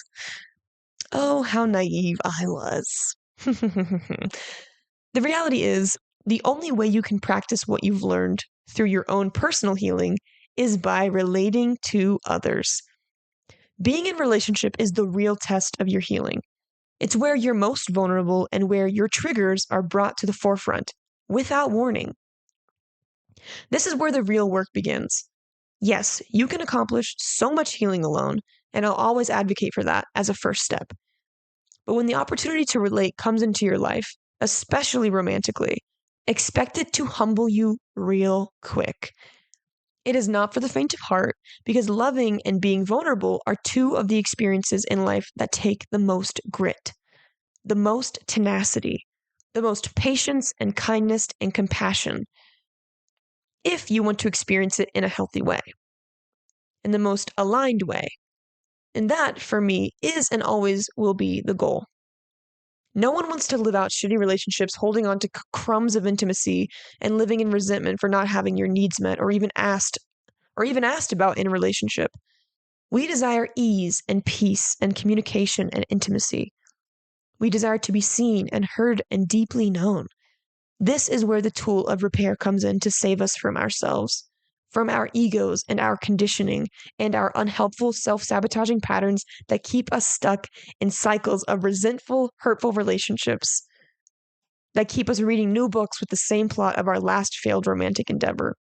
Oh, how naive I was. The reality is, the only way you can practice what you've learned through your own personal healing is by relating to others. Being in relationship is the real test of your healing. It's where you're most vulnerable and where your triggers are brought to the forefront without warning. This is where the real work begins. Yes, you can accomplish so much healing alone, and I'll always advocate for that as a first step. But when the opportunity to relate comes into your life, especially romantically, expect it to humble you real quick. It is not for the faint of heart because loving and being vulnerable are two of the experiences in life that take the most grit, the most tenacity, the most patience and kindness and compassion, if you want to experience it in a healthy way, in the most aligned way. And that, for me, is and always will be the goal. No one wants to live out shitty relationships holding on to crumbs of intimacy and living in resentment for not having your needs met or even asked about in a relationship. We desire ease and peace and communication and intimacy. We desire to be seen and heard and deeply known. This is where the tool of repair comes in to save us from ourselves, from our egos and our conditioning and our unhelpful self-sabotaging patterns that keep us stuck in cycles of resentful, hurtful relationships that keep us reading new books with the same plot of our last failed romantic endeavor.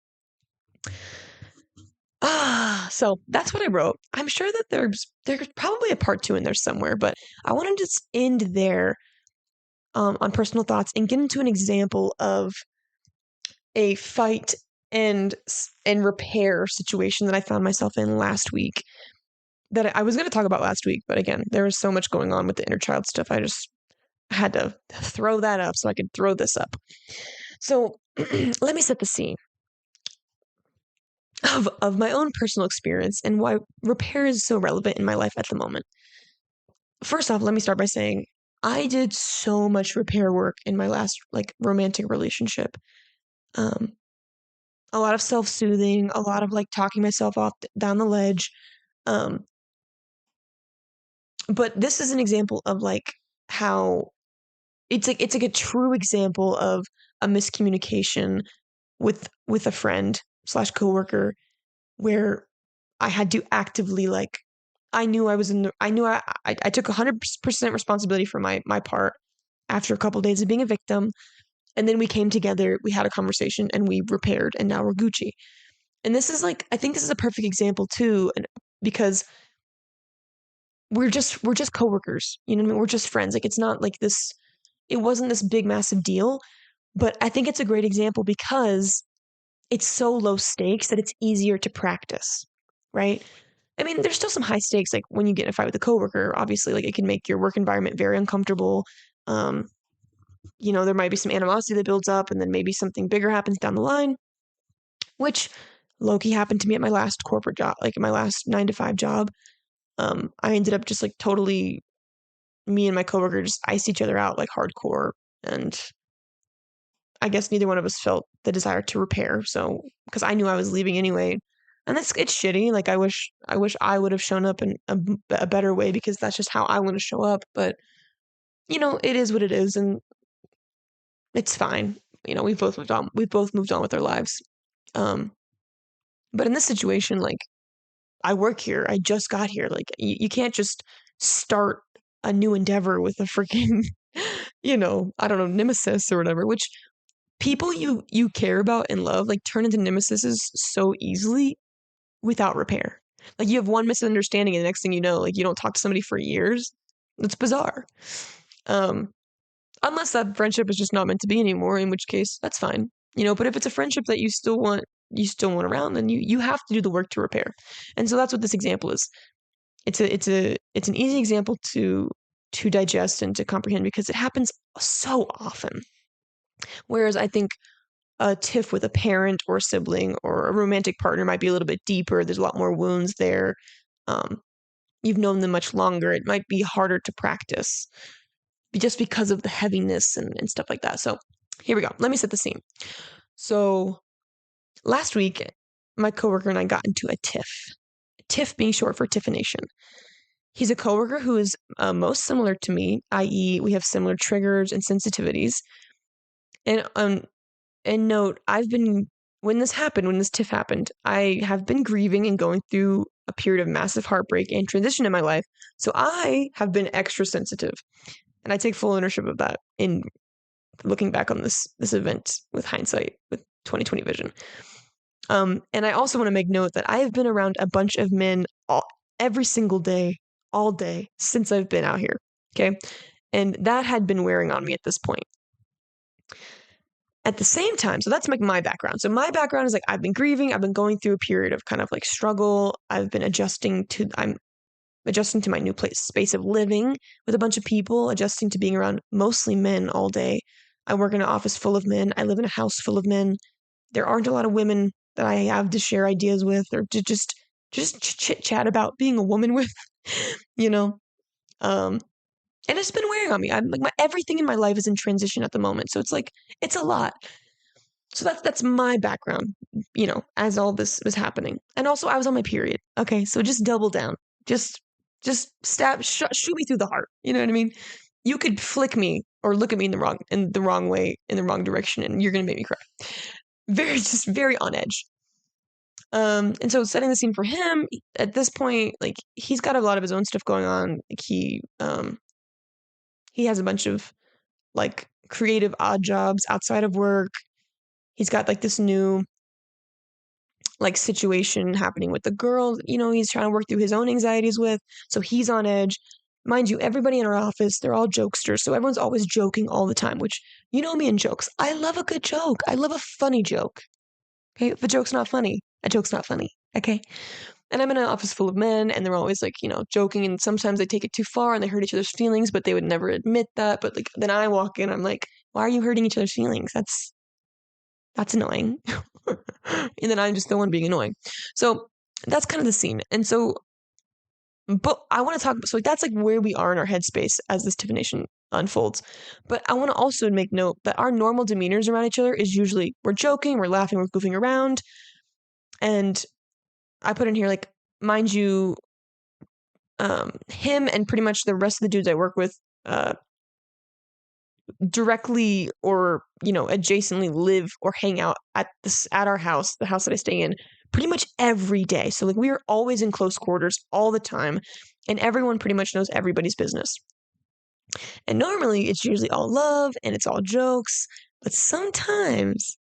So that's what I wrote. I'm sure that there's probably a part 2 in there somewhere, but I want to just end there on personal thoughts and get into an example of a fight and repair situation that I found myself in last week that I was going to talk about last week, but again, there was so much going on with the inner child stuff. I just had to throw that up so I could throw this up. So let me set the scene of my own personal experience and why repair is so relevant in my life at the moment. First off, let me start by saying I did so much repair work in my last romantic relationship. A lot of self-soothing, a lot of talking myself off down the ledge. But this is an example of how it's like a true example of a miscommunication with a friend slash coworker where I had to actively I knew I took 100% responsibility for my part after a couple of days of being a victim. And then we came together, we had a conversation and we repaired and now we're Gucci. And this is I think this is a perfect example too, because we're just coworkers, you know what I mean? We're just friends. It's not it wasn't this big massive deal, but I think it's a great example because it's so low stakes that it's easier to practice, right? I mean, there's still some high stakes, when you get in a fight with a coworker, obviously, it can make your work environment very uncomfortable. There might be some animosity that builds up and then maybe something bigger happens down the line, which low-key happened to me at my last corporate job, my last 9-to-5 job. I ended up just totally, me and my coworker just iced each other out hardcore, and I guess neither one of us felt the desire to repair. So, because I knew I was leaving anyway, and it's shitty. I wish I would have shown up in a better way because that's just how I want to show up. But it is what it is, and it's fine. We've both moved on. We've both moved on with our lives. But in this situation, I work here. I just got here. You can't just start a new endeavor with a freaking, I don't know, nemesis or whatever, which people you care about and love turn into nemesis so easily without repair. You have one misunderstanding and the next thing you know, you don't talk to somebody for years. It's bizarre. Unless that friendship is just not meant to be anymore, in which case that's fine. But if it's a friendship that you still want around, then you have to do the work to repair. And so that's what this example is. It's an easy example to digest and to comprehend because it happens so often. Whereas I think a tiff with a parent or a sibling or a romantic partner might be a little bit deeper. There's a lot more wounds there. You've known them much longer. It might be harder to practice. just because of the heaviness and stuff like that. So here we go. Let me set the scene. So last week, my coworker and I got into a tiff. Tiff being short for tiffination. He's a coworker who is most similar to me, i.e., we have similar triggers and sensitivities. And note, when this tiff happened, I have been grieving and going through a period of massive heartbreak and transition in my life. So I have been extra sensitive, and I take full ownership of that in looking back on this event with hindsight, with 2020 vision. And I also want to make note that I have been around a bunch of men every single day, all day since I've been out here. Okay. And that had been wearing on me at this point. At the same time, so that's like my background. So my background is like, I've been grieving. I've been going through a period of kind of like struggle. I'm adjusting to my new space of living with a bunch of people, adjusting to being around mostly men all day. I work in an office full of men. I live in a house full of men. There aren't a lot of women that I have to share ideas with or to just chit chat about being a woman with, you know? And it's been wearing on me. I'm like everything in my life is in transition at the moment. So it's like, it's a lot. So that's my background, as all this was happening. And also I was on my period. Okay. So just double down. Just shoot me through the heart. You know what I mean? You could flick me or look at me in the wrong way, in the wrong direction, and you're going to make me cry. Very on edge. And so setting the scene for him at this point, like he's got a lot of his own stuff going on. Like he has a bunch of like creative odd jobs outside of work. He's got like this new like situation happening with the girl, he's trying to work through his own anxieties with. So he's on edge. Mind you, everybody in our office, they're all jokesters. So everyone's always joking all the time, which me and jokes. I love a good joke. I love a funny joke. Okay. If a joke's not funny, a joke's not funny. Okay. And I'm in an office full of men and they're always like, joking. And sometimes they take it too far and they hurt each other's feelings, but they would never admit that. But like, then I walk in, I'm like, why are you hurting each other's feelings? That's annoying. And then I'm just the one being annoying. So that's kind of the scene. And so, but I want to talk, so that's like where we are in our headspace as this tiffination unfolds. But I want to also make note that our normal demeanors around each other is usually we're joking, we're laughing, we're goofing around. And I put in here, like, mind you, him and pretty much the rest of the dudes I work with directly or adjacently live or hang out at our house, the house that I stay in, pretty much every day. So like we are always in close quarters all the time, and everyone pretty much knows everybody's business. And normally it's usually all love and it's all jokes, but sometimes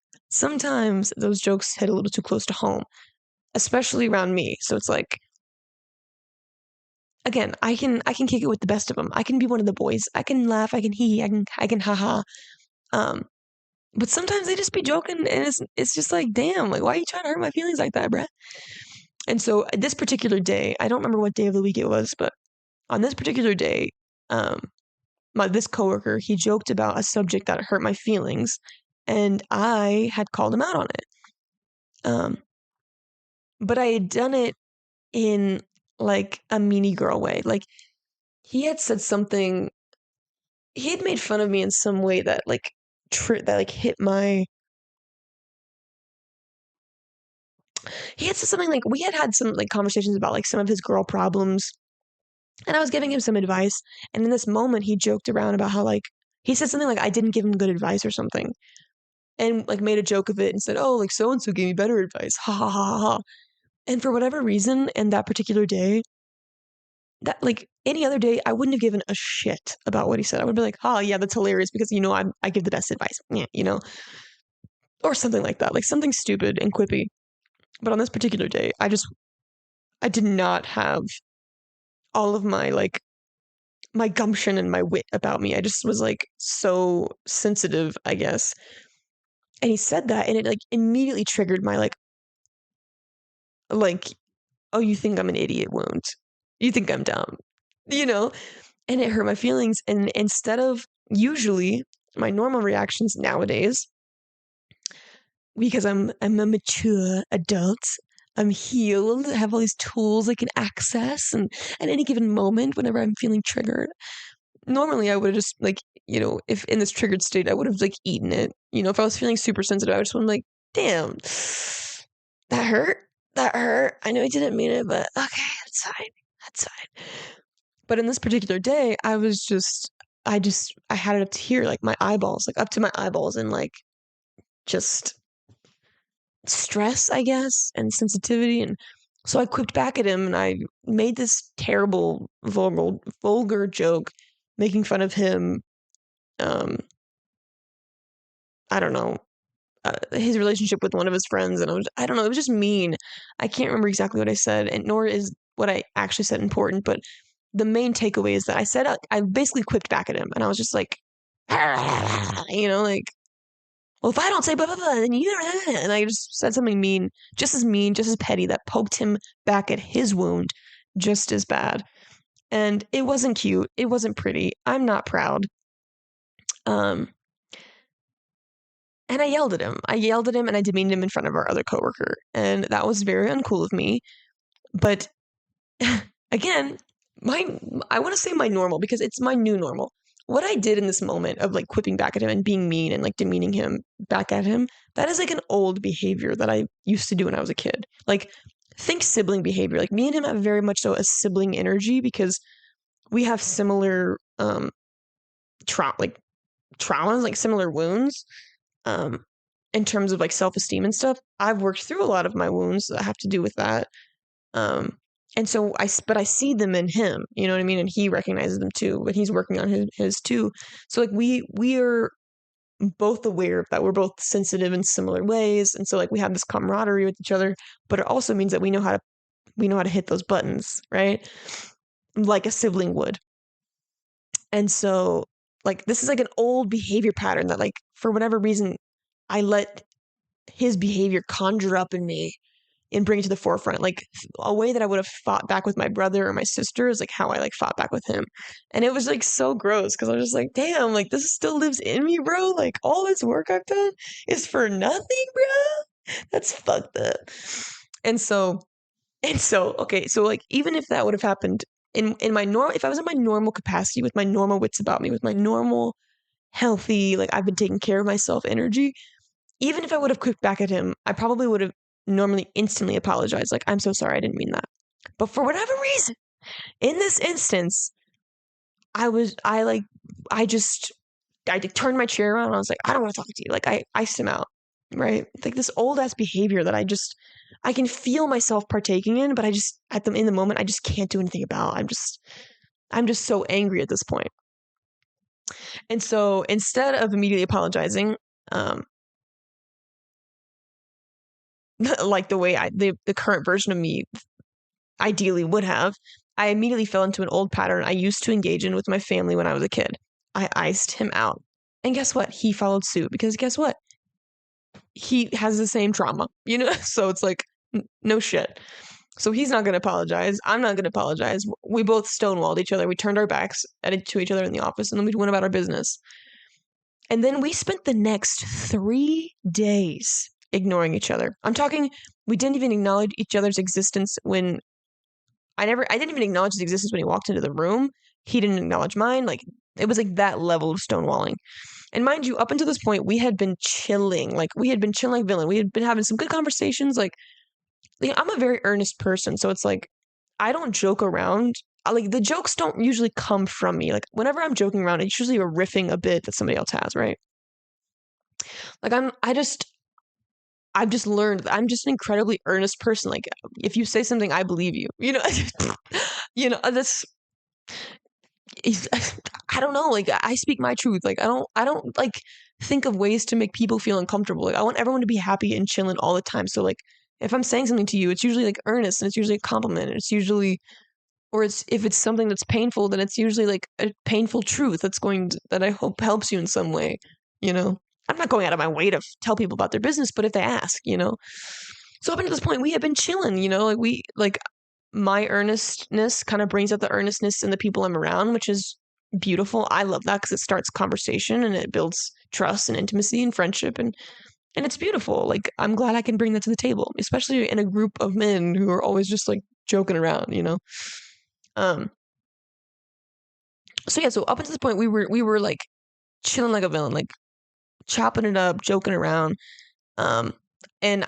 those jokes hit a little too close to home, especially around me. So it's like, again, I can kick it with the best of them. I can be one of the boys. I can laugh. I can I can haha. But sometimes they just be joking, and it's just like, damn, like why are you trying to hurt my feelings like that, bruh? And so this particular day, I don't remember what day of the week it was, but on this particular day, this coworker, he joked about a subject that hurt my feelings, and I had called him out on it. But I had done it in like a meanie girl way. Like he had said something, he had made fun of me in some way that like hit my. He had said something like, we had some like conversations about like some of his girl problems, and I was giving him some advice, and in this moment he joked around about how like he said something like I didn't give him good advice or something, and like made a joke of it and said, oh, like so and so gave me better advice, ha ha ha ha. And for whatever reason, in that particular day, that like any other day, I wouldn't have given a shit about what he said. I would be like, oh yeah, that's hilarious because I give the best advice, yeah, or something like that, like something stupid and quippy. But on this particular day, I did not have all of my like my gumption and my wit about me. I just was like so sensitive, I guess. And he said that, and it like immediately triggered my like, oh, you think I'm an idiot wound. You think I'm dumb, and it hurt my feelings. And instead of usually my normal reactions nowadays, because I'm a mature adult, I'm healed, I have all these tools I can access, and at any given moment, whenever I'm feeling triggered, normally I would have just like, if in this triggered state, I would have like eaten it. If I was feeling super sensitive, I just would like, damn, that hurt. That hurt. I know I didn't mean it, but okay, that's fine. That's fine. But in this particular day, I had it up to here, like my eyeballs, like up to my eyeballs, and like just stress, I guess, and sensitivity. And so I quipped back at him and I made this terrible, vulgar joke making fun of him. Um, I don't know, his relationship with one of his friends. And I don't know, it was just mean. I can't remember exactly what I said, and nor is what I actually said important, but the main takeaway is that I basically quipped back at him and I was just like, like, well, if I don't say blah, blah, blah, then you, and I just said something mean, just as petty, that poked him back at his wound just as bad. And it wasn't cute. It wasn't pretty. I'm not proud. Um, and I yelled at him. And I demeaned him in front of our other coworker. And that was very uncool of me. But again, I want to say my normal because it's my new normal. What I did in this moment of like quipping back at him and being mean and like demeaning him back at him, that is like an old behavior that I used to do when I was a kid. Like, think sibling behavior. Like, me and him have very much so a sibling energy because we have similar traumas, like similar wounds, um, in terms of like self-esteem and stuff. I've worked through a lot of my wounds that have to do with that. Um, and so but I see them in him, you know what I mean? And he recognizes them too, but he's working on his too. So like we are both aware of that. We're both sensitive in similar ways. And so like we have this camaraderie with each other, but it also means that we know how to hit those buttons, right? Like a sibling would. And so like this is like an old behavior pattern that like for whatever reason I let his behavior conjure up in me and bring it to the forefront. Like a way that I would have fought back with my brother or my sister is like how I like fought back with him. And it was like so gross because I was just like, damn, like this still lives in me, bro. Like all this work I've done is for nothing, bro. That's fucked up. And so okay, so like even if that would have happened in my normal, if I was in my normal capacity with my normal wits about me, with my normal healthy, like I've been taking care of myself energy, even if I would have quipped back at him, I probably would have normally instantly apologized. Like, I'm so sorry, I didn't mean that. But for whatever reason, in this instance, I just, I turned my chair around and I was like, I don't want to talk to you. Like, I iced him out, right? Like this old ass behavior that I can feel myself partaking in, but in the moment, I just can't do anything about. I'm just so angry at this point. And so instead of immediately apologizing, like the way the current version of me ideally would have, I immediately fell into an old pattern I used to engage in with my family when I was a kid. I iced him out. And guess what? He followed suit because guess what? He has the same trauma, you know? So it's like, no shit. So he's not going to apologize. I'm not going to apologize. We both stonewalled each other. We turned our backs to each other in the office and then we went about our business. And then we spent the next 3 days ignoring each other. I'm talking, we didn't even acknowledge each other's existence when I didn't even acknowledge his existence when he walked into the room. He didn't acknowledge mine. Like, it was like that level of stonewalling. And mind you, up until this point, we had been chilling. Like, we had been chilling like villain. We had been having some good conversations. Like I'm a very earnest person. So it's like, I don't joke around. Like, the jokes don't usually come from me. Like, whenever I'm joking around, it's usually a riffing a bit that somebody else has, right? Like, I've just learned that I'm just an incredibly earnest person. Like, if you say something, I believe you. You know, that's. I don't know. Like, I speak my truth. Like, I don't like think of ways to make people feel uncomfortable. Like, I want everyone to be happy and chilling all the time. So, like, if I'm saying something to you, it's usually like earnest and it's usually a compliment. It's usually, or it's if it's something that's painful, then it's usually like a painful truth that I hope helps you in some way. You know, I'm not going out of my way to tell people about their business, but if they ask, So up until this point, we have been chilling. My earnestness kind of brings out the earnestness in the people I'm around, which is beautiful. I love that because it starts conversation and it builds trust and intimacy and friendship and it's beautiful. Like, I'm glad I can bring that to the table, especially in a group of men who are always just like joking around. Um, So yeah, so up until this point, we were like chilling like a villain, like chopping it up, joking around. Um, and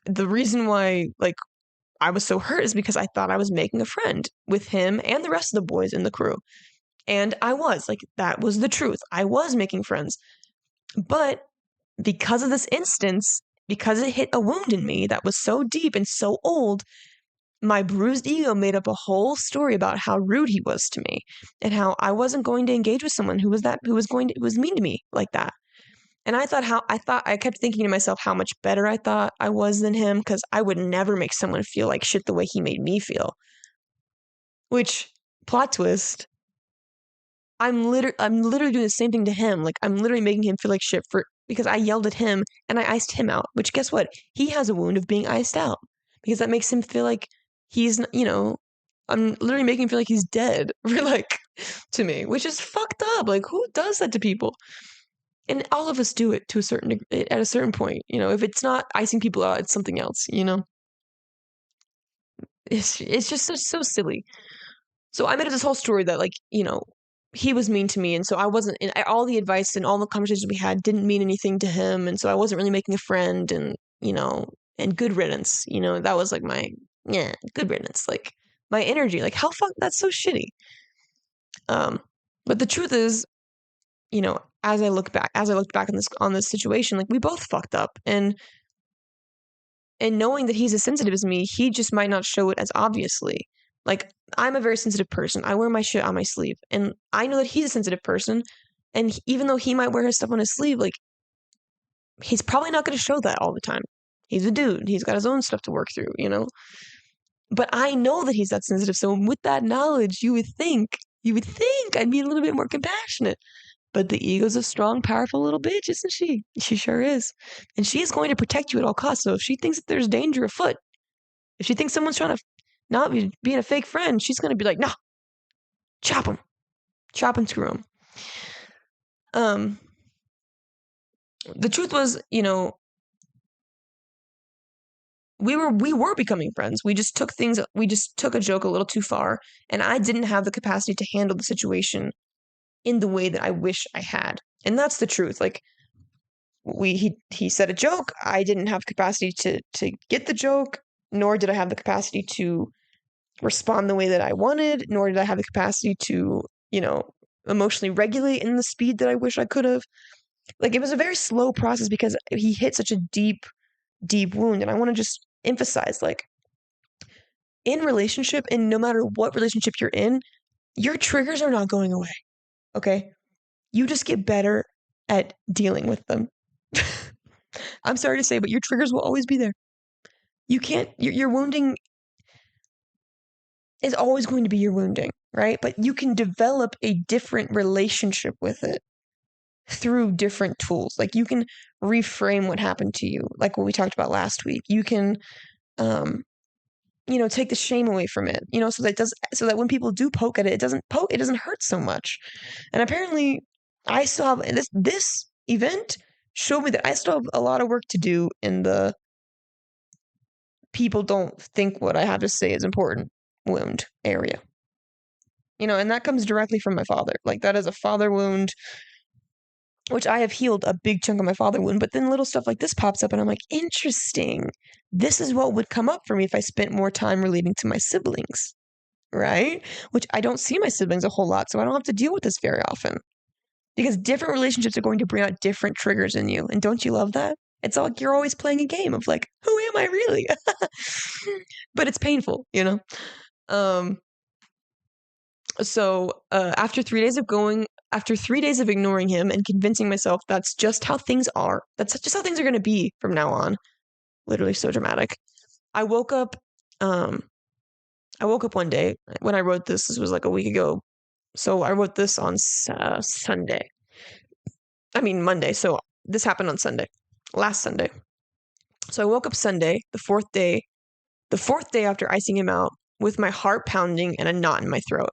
the reason why like I was so hurt is because I thought I was making a friend with him and the rest of the boys in the crew. And I was like, that was the truth. I was making friends. But because of this instance, because it hit a wound in me that was so deep and so old, my bruised ego made up a whole story about how rude he was to me and how I wasn't going to engage with someone who was mean to me like that. And I kept thinking to myself how much better I thought I was than him because I would never make someone feel like shit the way he made me feel. Which, plot twist, I'm literally doing the same thing to him. Like I'm literally making him feel like shit for because I yelled at him and I iced him out. Which guess what? He has a wound of being iced out because that makes him feel like I'm literally making him feel like he's dead for like to me, which is fucked up. Like who does that to people? And all of us do it to a certain at a certain point. If it's not icing people out, it's something else. It's just so silly. So I made up this whole story that he was mean to me, and so I wasn't. And all the advice and all the conversations we had didn't mean anything to him, and so I wasn't really making a friend, and good riddance. That was like my good riddance. Like my energy, like how fuck that's so shitty. But the truth is, as I looked back on this situation, like we both fucked up, and knowing that he's as sensitive as me, he just might not show it as obviously. Like, I'm a very sensitive person. I wear my shit on my sleeve. And I know that he's a sensitive person. And even though he might wear his stuff on his sleeve, like, he's probably not going to show that all the time. He's a dude. He's got his own stuff to work through. But I know that he's that sensitive. So with that knowledge, you would think I'd be a little bit more compassionate. But the ego's a strong, powerful little bitch, isn't she? She sure is. And she is going to protect you at all costs. So if she thinks that there's danger afoot, if she thinks someone's trying to not be being a fake friend, she's going to be like, nah, chop him. Chop and screw him. The truth was, we were becoming friends. We just took a joke a little too far, and I didn't have the capacity to handle the situation in the way that I wish I had. And that's the truth. Like he said a joke, I didn't have capacity to get the joke, nor did I have the capacity to respond the way that I wanted, nor did I have the capacity to, emotionally regulate in the speed that I wish I could have. Like it was a very slow process because he hit such a deep, deep wound. And I want to just emphasize, like, in relationship, and no matter what relationship you're in, your triggers are not going away. Okay? You just get better at dealing with them. I'm sorry to say, but your triggers will always be there. You can't, your wounding is always going to be your wounding, right? But you can develop a different relationship with it through different tools. Like you can reframe what happened to you, like what we talked about last week. You can, take the shame away from it, so that when people do poke at it, it doesn't hurt so much. And apparently, I still have this event showed me that I still have a lot of work to do in the people don't think what I have to say is important wound area. And that comes directly from my father. Like that is a father wound, which I have healed a big chunk of my father wound. But then little stuff like this pops up, and I'm like, interesting. This is what would come up for me if I spent more time relating to my siblings, right? Which I don't see my siblings a whole lot, so I don't have to deal with this very often. Because different relationships are going to bring out different triggers in you. And don't you love that? It's like you're always playing a game of like, who am I really? But it's painful. So after 3 days of ignoring him and convincing myself that's just how things are, that's just how things are going to be from now on. Literally so dramatic. I woke up one day when I wrote this. This was like a week ago. So I wrote this on Sunday. I mean Monday. So this happened on Sunday, last Sunday. So I woke up Sunday, the fourth day after icing him out, with my heart pounding and a knot in my throat.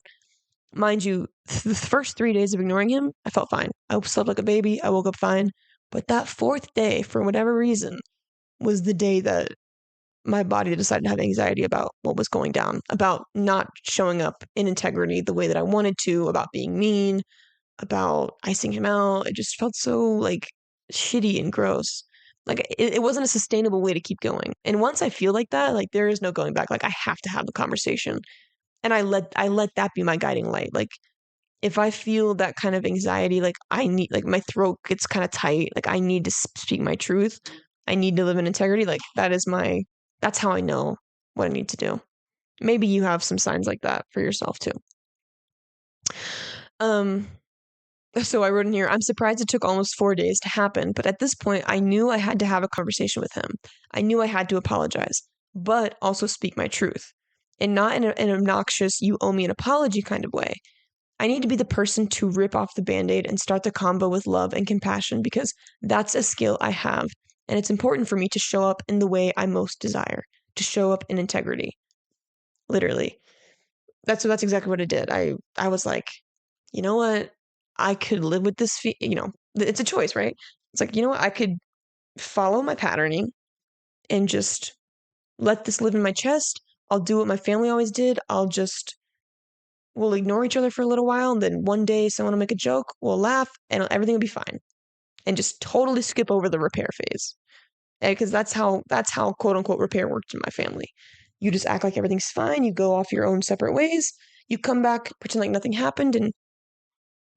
Mind you, the first 3 days of ignoring him, I felt fine. I slept like a baby. I woke up fine. But that fourth day, for whatever reason, was the day that my body decided to have anxiety about what was going down, about not showing up in integrity the way that I wanted to, about being mean, about icing him out. It just felt so like shitty and gross. Like it wasn't a sustainable way to keep going. And once I feel like that, like there is no going back. Like I have to have the conversation. And I let that be my guiding light. Like if I feel that kind of anxiety, like I need, like my throat gets kind of tight, like I need to speak my truth. I need to live in integrity. Like that's how I know what I need to do. Maybe you have some signs like that for yourself too. Um, so I wrote in here, I'm surprised it took almost 4 days to happen, but at this point, I knew I had to have a conversation with him. I knew I had to apologize, but also speak my truth. And not in an obnoxious, you owe me an apology kind of way. I need to be the person to rip off the band-aid and start the combo with love and compassion because that's a skill I have. And it's important for me to show up in the way I most desire, to show up in integrity. Literally. That's exactly what I did. I was like, you know what? I could live with this, it's a choice, right? It's like, you know what? I could follow my patterning and just let this live in my chest. I'll do what my family always did. We'll ignore each other for a little while, and then one day someone will make a joke, we'll laugh, and everything will be fine. And just totally skip over the repair phase. Because that's how quote unquote repair worked in my family. You just act like everything's fine, you go off your own separate ways, you come back, pretend like nothing happened, and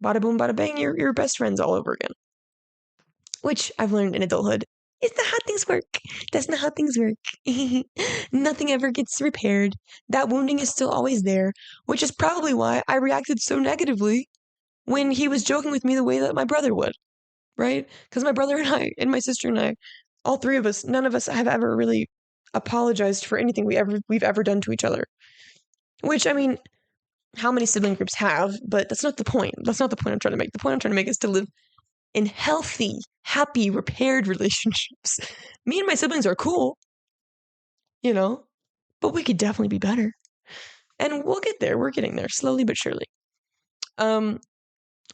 bada boom, bada bang, you're best friends all over again. Which I've learned in adulthood is not how things work. That's not how things work. Nothing ever gets repaired. That wounding is still always there, which is probably why I reacted so negatively when he was joking with me the way that my brother would, right? Because my brother and I, and my sister and I, all three of us, none of us have ever really apologized for anything we've ever done to each other. Which, I mean, how many sibling groups have? But that's not the point. That's not the point I'm trying to make. The point I'm trying to make is to live in healthy, happy, repaired relationships. Me and my siblings are cool, but we could definitely be better. And we'll get there. We're getting there slowly but surely.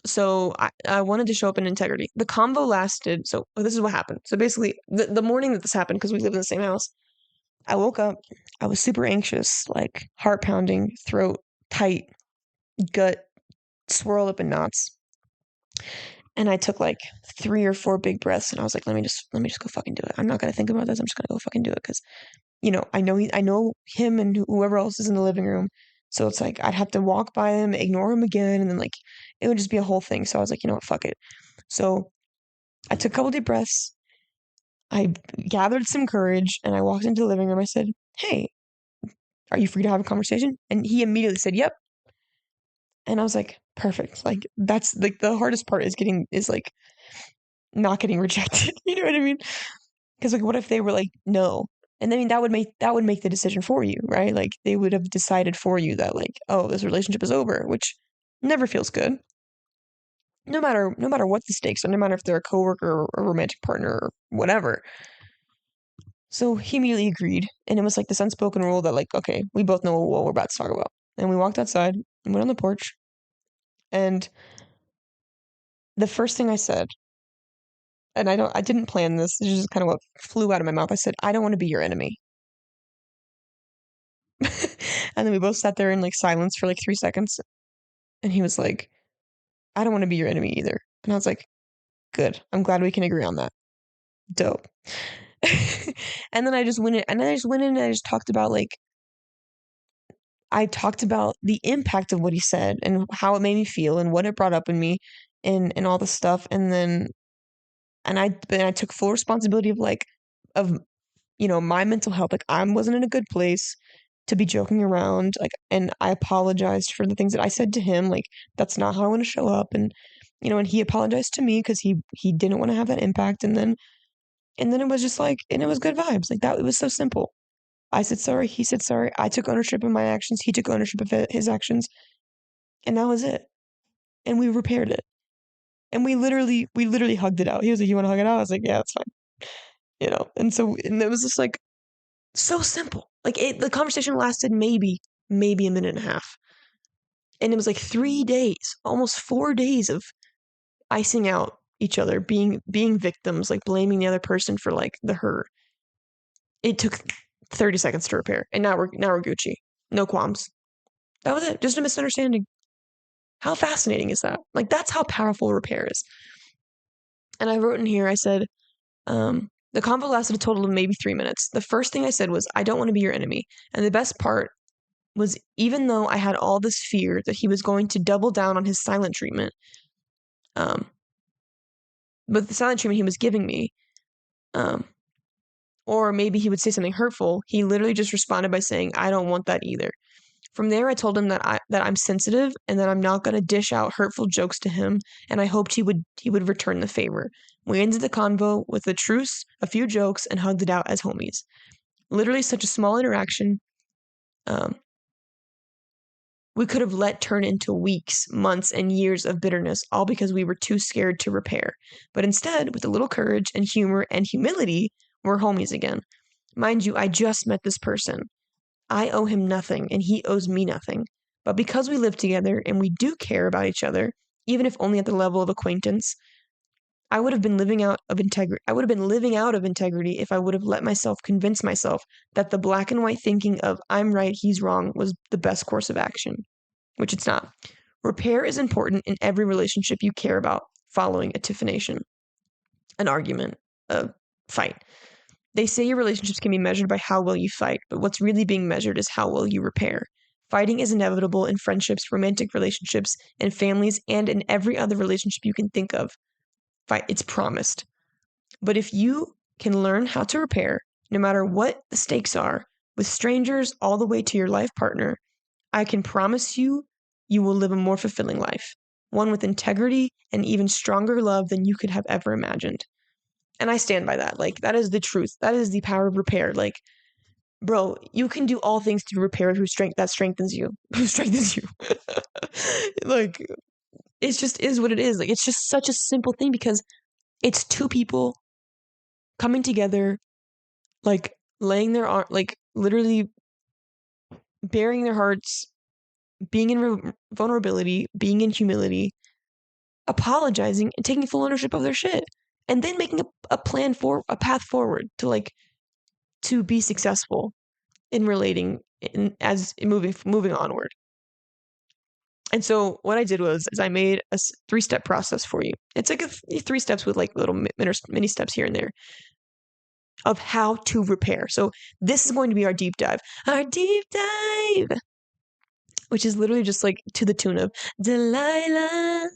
So I wanted to show up in integrity. The convo lasted. So this is what happened. So basically, the morning that this happened, because we lived in the same house, I woke up. I was super anxious, like heart pounding, throat tight, gut swirled up in knots. And I took like 3 or 4 big breaths, and I was like, let me just go fucking do it. I'm not gonna think about this. I'm just gonna go fucking do it because, I know him and whoever else is in the living room. So it's like I'd have to walk by him, ignore him again, and then like it would just be a whole thing. So I was like, you know what, fuck it. So I took a couple deep breaths. I gathered some courage, and I walked into the living room. I said, "Hey, are you free to have a conversation?" And he immediately said, "Yep." And I was like, "Perfect." Like that's like the hardest part is like not getting rejected. You know what I mean? Because like, what if they were like, no? And I mean, that would make the decision for you, right? Like they would have decided for you that like, oh, this relationship is over, which never feels good. No matter what the stakes are, no matter if they're a coworker or a romantic partner or whatever. So he immediately agreed, and it was like this unspoken rule that like, okay, we both know what we're about to talk about. And we walked outside and went on the porch, and the first thing I said, and I didn't plan this. This is just kind of what flew out of my mouth. I said, I don't want to be your enemy. And then we both sat there in like silence for like 3 seconds. And he was like, I don't want to be your enemy either. And I was like, good. I'm glad we can agree on that. Dope. And then I just went in and I just talked about like, I talked about the impact of what he said and how it made me feel and what it brought up in me and all the stuff. And then, I took full responsibility of my mental health. Like I wasn't in a good place to be joking around. Like, and I apologized for the things that I said to him. Like, that's not how I want to show up. And he apologized to me because he didn't want to have that impact. And then it was just like, and it was good vibes. Like that, it was so simple. I said sorry. He said sorry. I took ownership of my actions. He took ownership of his actions. And that was it. And we repaired it. And we literally hugged it out. He was like, you want to hug it out? I was like, yeah, that's fine. And it was just like, so simple. Like the conversation lasted maybe a minute and a half. And it was like 3 days, almost 4 days of icing out each other, being victims, like blaming the other person for like the hurt. It took 30 seconds to repair. And now we're Gucci. No qualms. That was it. Just a misunderstanding. How fascinating is that? Like, that's how powerful repair is. And I wrote in here, I said, the convo lasted a total of maybe 3 minutes. The first thing I said was, I don't want to be your enemy. And the best part was, even though I had all this fear that he was going to double down on his silent treatment, but the silent treatment he was giving me, or maybe he would say something hurtful, he literally just responded by saying, I don't want that either. From there, I told him that I'm sensitive and that I'm not going to dish out hurtful jokes to him, and I hoped he would return the favor. We ended the convo with a truce, a few jokes, and hugged it out as homies. Literally such a small interaction. We could have let turn into weeks, months, and years of bitterness, all because we were too scared to repair. But instead, with a little courage and humor and humility, we're homies again. Mind you, I just met this person. I owe him nothing, and he owes me nothing. But because we live together and we do care about each other, even if only at the level of acquaintance, I would have been living out of integrity. I would have been living out of integrity if I would have let myself convince myself that the black and white thinking of I'm right, he's wrong was the best course of action, which it's not. Repair is important in every relationship you care about following a tiffination, an argument, a fight. They say your relationships can be measured by how well you fight, but what's really being measured is how well you repair. Fighting is inevitable in friendships, romantic relationships, in families, and in every other relationship you can think of. It's promised. But if you can learn how to repair, no matter what the stakes are, with strangers all the way to your life partner, I can promise you, you will live a more fulfilling life, one with integrity and even stronger love than you could have ever imagined. And I stand by that. Like, that is the truth. That is the power of repair. Like, bro, you can do all things to repair that strengthens you. Who strengthens you? Like, it just is what it is. Like, it's just such a simple thing because it's two people coming together, like laying their arm, like literally bearing their hearts, being in vulnerability, being in humility, apologizing and taking full ownership of their shit, and then making a plan for a path forward to be successful in relating as moving onward. And so what I did was I made a 3-step process for you. It's like 3 steps with like little mini steps here and there of how to repair. So this is going to be our deep dive. Our deep dive, which is literally just like to the tune of Delilah,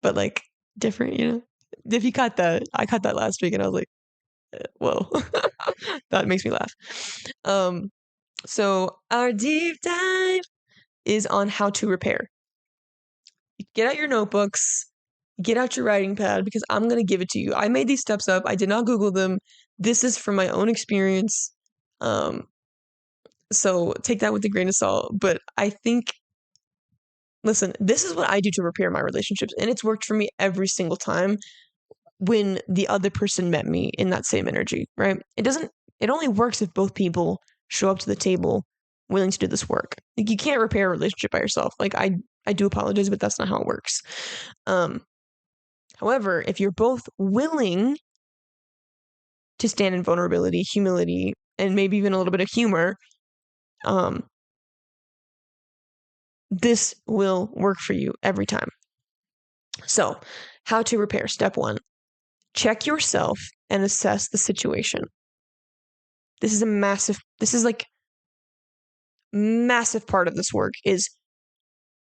but like different, you know? If you caught that, I caught that last week and I was like, whoa, that makes me laugh. So our deep dive is on how to repair. Get out your notebooks, get out your writing pad, because I'm going to give it to you. I made these steps up. I did not Google them. This is from my own experience. So take that with a grain of salt. But I think, listen, this is what I do to repair my relationships. And it's worked for me every single time when the other person met me in that same energy, right? It only works if both people show up to the table willing to do this work. Like, you can't repair a relationship by yourself. Like, I do apologize, but that's not how it works. However, if you're both willing to stand in vulnerability, humility, and maybe even a little bit of humor, this will work for you every time. So, how to repair. Step 1, check yourself and assess the situation. This is like massive part of this work is,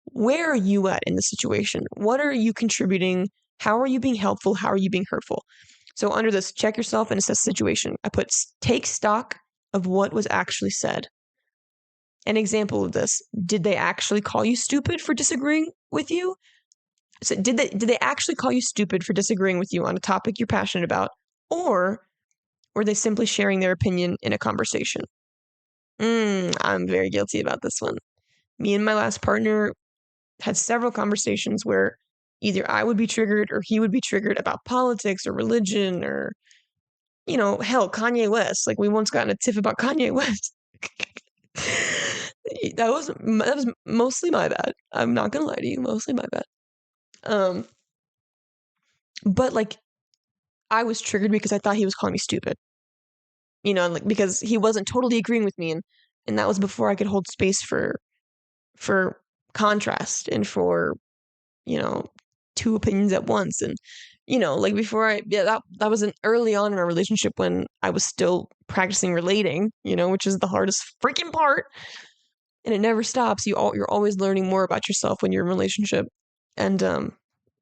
where are you at in the situation? What are you contributing? How are you being helpful? How are you being hurtful? So under this, check yourself and assess the situation, I put take stock of what was actually said. An example of this, did they actually call you stupid for disagreeing with you? So did they actually call you stupid for disagreeing with you on a topic you're passionate about? Or were they simply sharing their opinion in a conversation? I'm very guilty about this one. Me and my last partner had several conversations where either I would be triggered or he would be triggered about politics or religion or, you know, hell, Kanye West. Like, we once got in a tiff about Kanye West. that was mostly my bad. I'm not gonna lie to you, mostly my bad. But like, I was triggered because I thought he was calling me stupid. like, because he wasn't totally agreeing with me, and that was before I could hold space for contrast and for, two opinions at once. And, like before that was an early on in our relationship when I was still practicing relating, which is the hardest freaking part. And it never stops. You're always learning more about yourself when you're in a relationship. And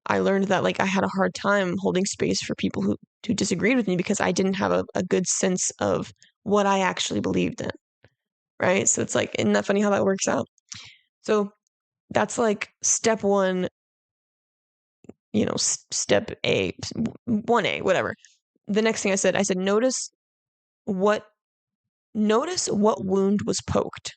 I learned that like I had a hard time holding space for people who disagreed with me because I didn't have a good sense of what I actually believed in. Right. So it's like, isn't that funny how that works out? So that's like step one, step A, 1A, whatever. The next thing I said, what wound was poked,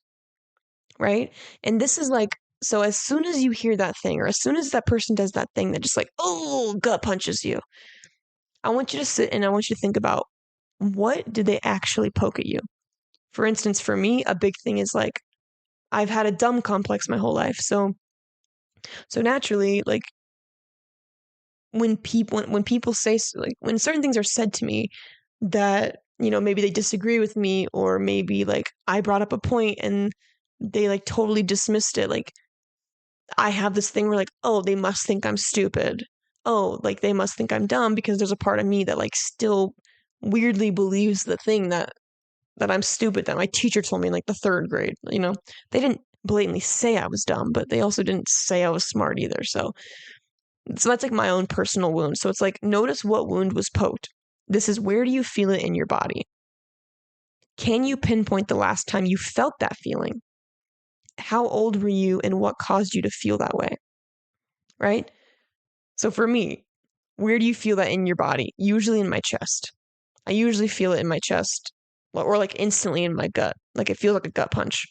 right? And this is like, so as soon as you hear that thing, or as soon as that person does that thing that just like, oh, gut punches you, I want you to sit and I want you to think about, what did they actually poke at you? For instance, for me, a big thing is like, I've had a dumb complex my whole life. So naturally, like when people say, like, when certain things are said to me that, maybe they disagree with me, or maybe like I brought up a point and they like totally dismissed it. Like I have this thing where like, oh, they must think I'm stupid. Oh, like they must think I'm dumb because there's a part of me that like still weirdly believes the thing that I'm stupid, that my teacher told me in like the third grade. They didn't blatantly say I was dumb, but they also didn't say I was smart either. So that's like my own personal wound. So it's like, notice what wound was poked. This is, where do you feel it in your body? Can you pinpoint the last time you felt that feeling? How old were you and what caused you to feel that way? Right? So for me, where do you feel that in your body? Usually in my chest. I usually feel it in my chest, or like instantly in my gut. Like it feels like a gut punch.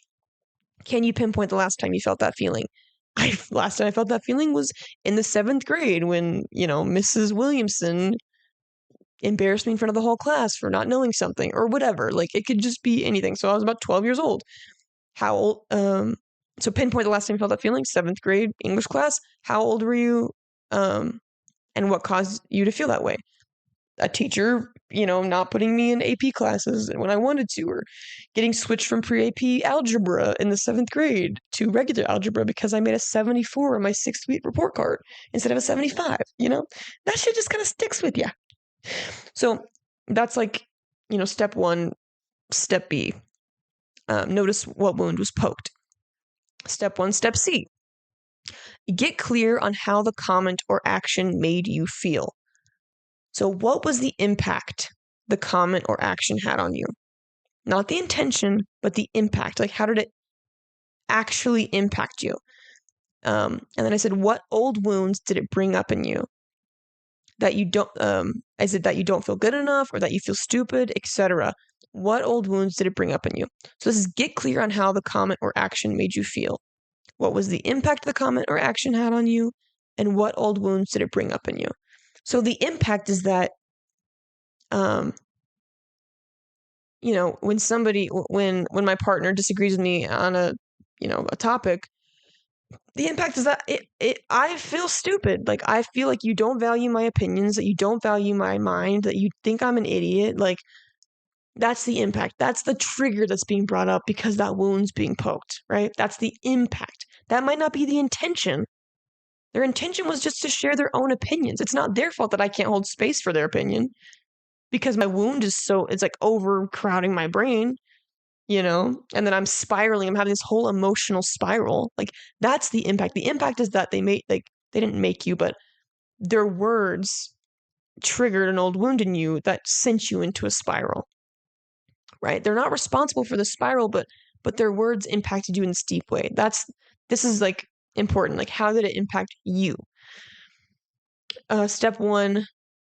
Can you pinpoint the last time you felt that feeling? Last time I felt that feeling was in the 7th grade when, Mrs. Williamson embarrassed me in front of the whole class for not knowing something or whatever. Like it could just be anything. So I was about 12 years old. How old? So pinpoint the last time you felt that feeling. 7th grade English class. How old were you? And what caused you to feel that way? A teacher, not putting me in AP classes when I wanted to, or getting switched from pre-AP algebra in the 7th grade to regular algebra because I made a 74 on my 6th week report card instead of a 75. That shit just kind of sticks with you. So that's like, step one. Step B, notice what wound was poked. Step 1, step C, get clear on how the comment or action made you feel. So what was the impact the comment or action had on you? Not the intention, but the impact. Like, how did it actually impact you? And then I said, what old wounds did it bring up in you? That you don't, is it that you don't feel good enough, or that you feel stupid, etc.? What old wounds did it bring up in you? So this is, get clear on how the comment or action made you feel. What was the impact the comment or action had on you? And what old wounds did it bring up in you? So the impact is that, when my partner disagrees with me on a topic, the impact is that I feel stupid. Like, I feel like you don't value my opinions, that you don't value my mind, that you think I'm an idiot. Like, that's the impact. That's the trigger that's being brought up because that wound's being poked, right? That's the impact. That might not be the intention. Their intention was just to share their own opinions. It's not their fault that I can't hold space for their opinion because my wound is it's like overcrowding my brain, and then I'm spiraling. I'm having this whole emotional spiral. Like, that's the impact. The impact is that they didn't make you, but their words triggered an old wound in you that sent you into a spiral, right? They're not responsible for the spiral, but their words impacted you in this deep way. This is like important. Like, how did it impact you? Step 1,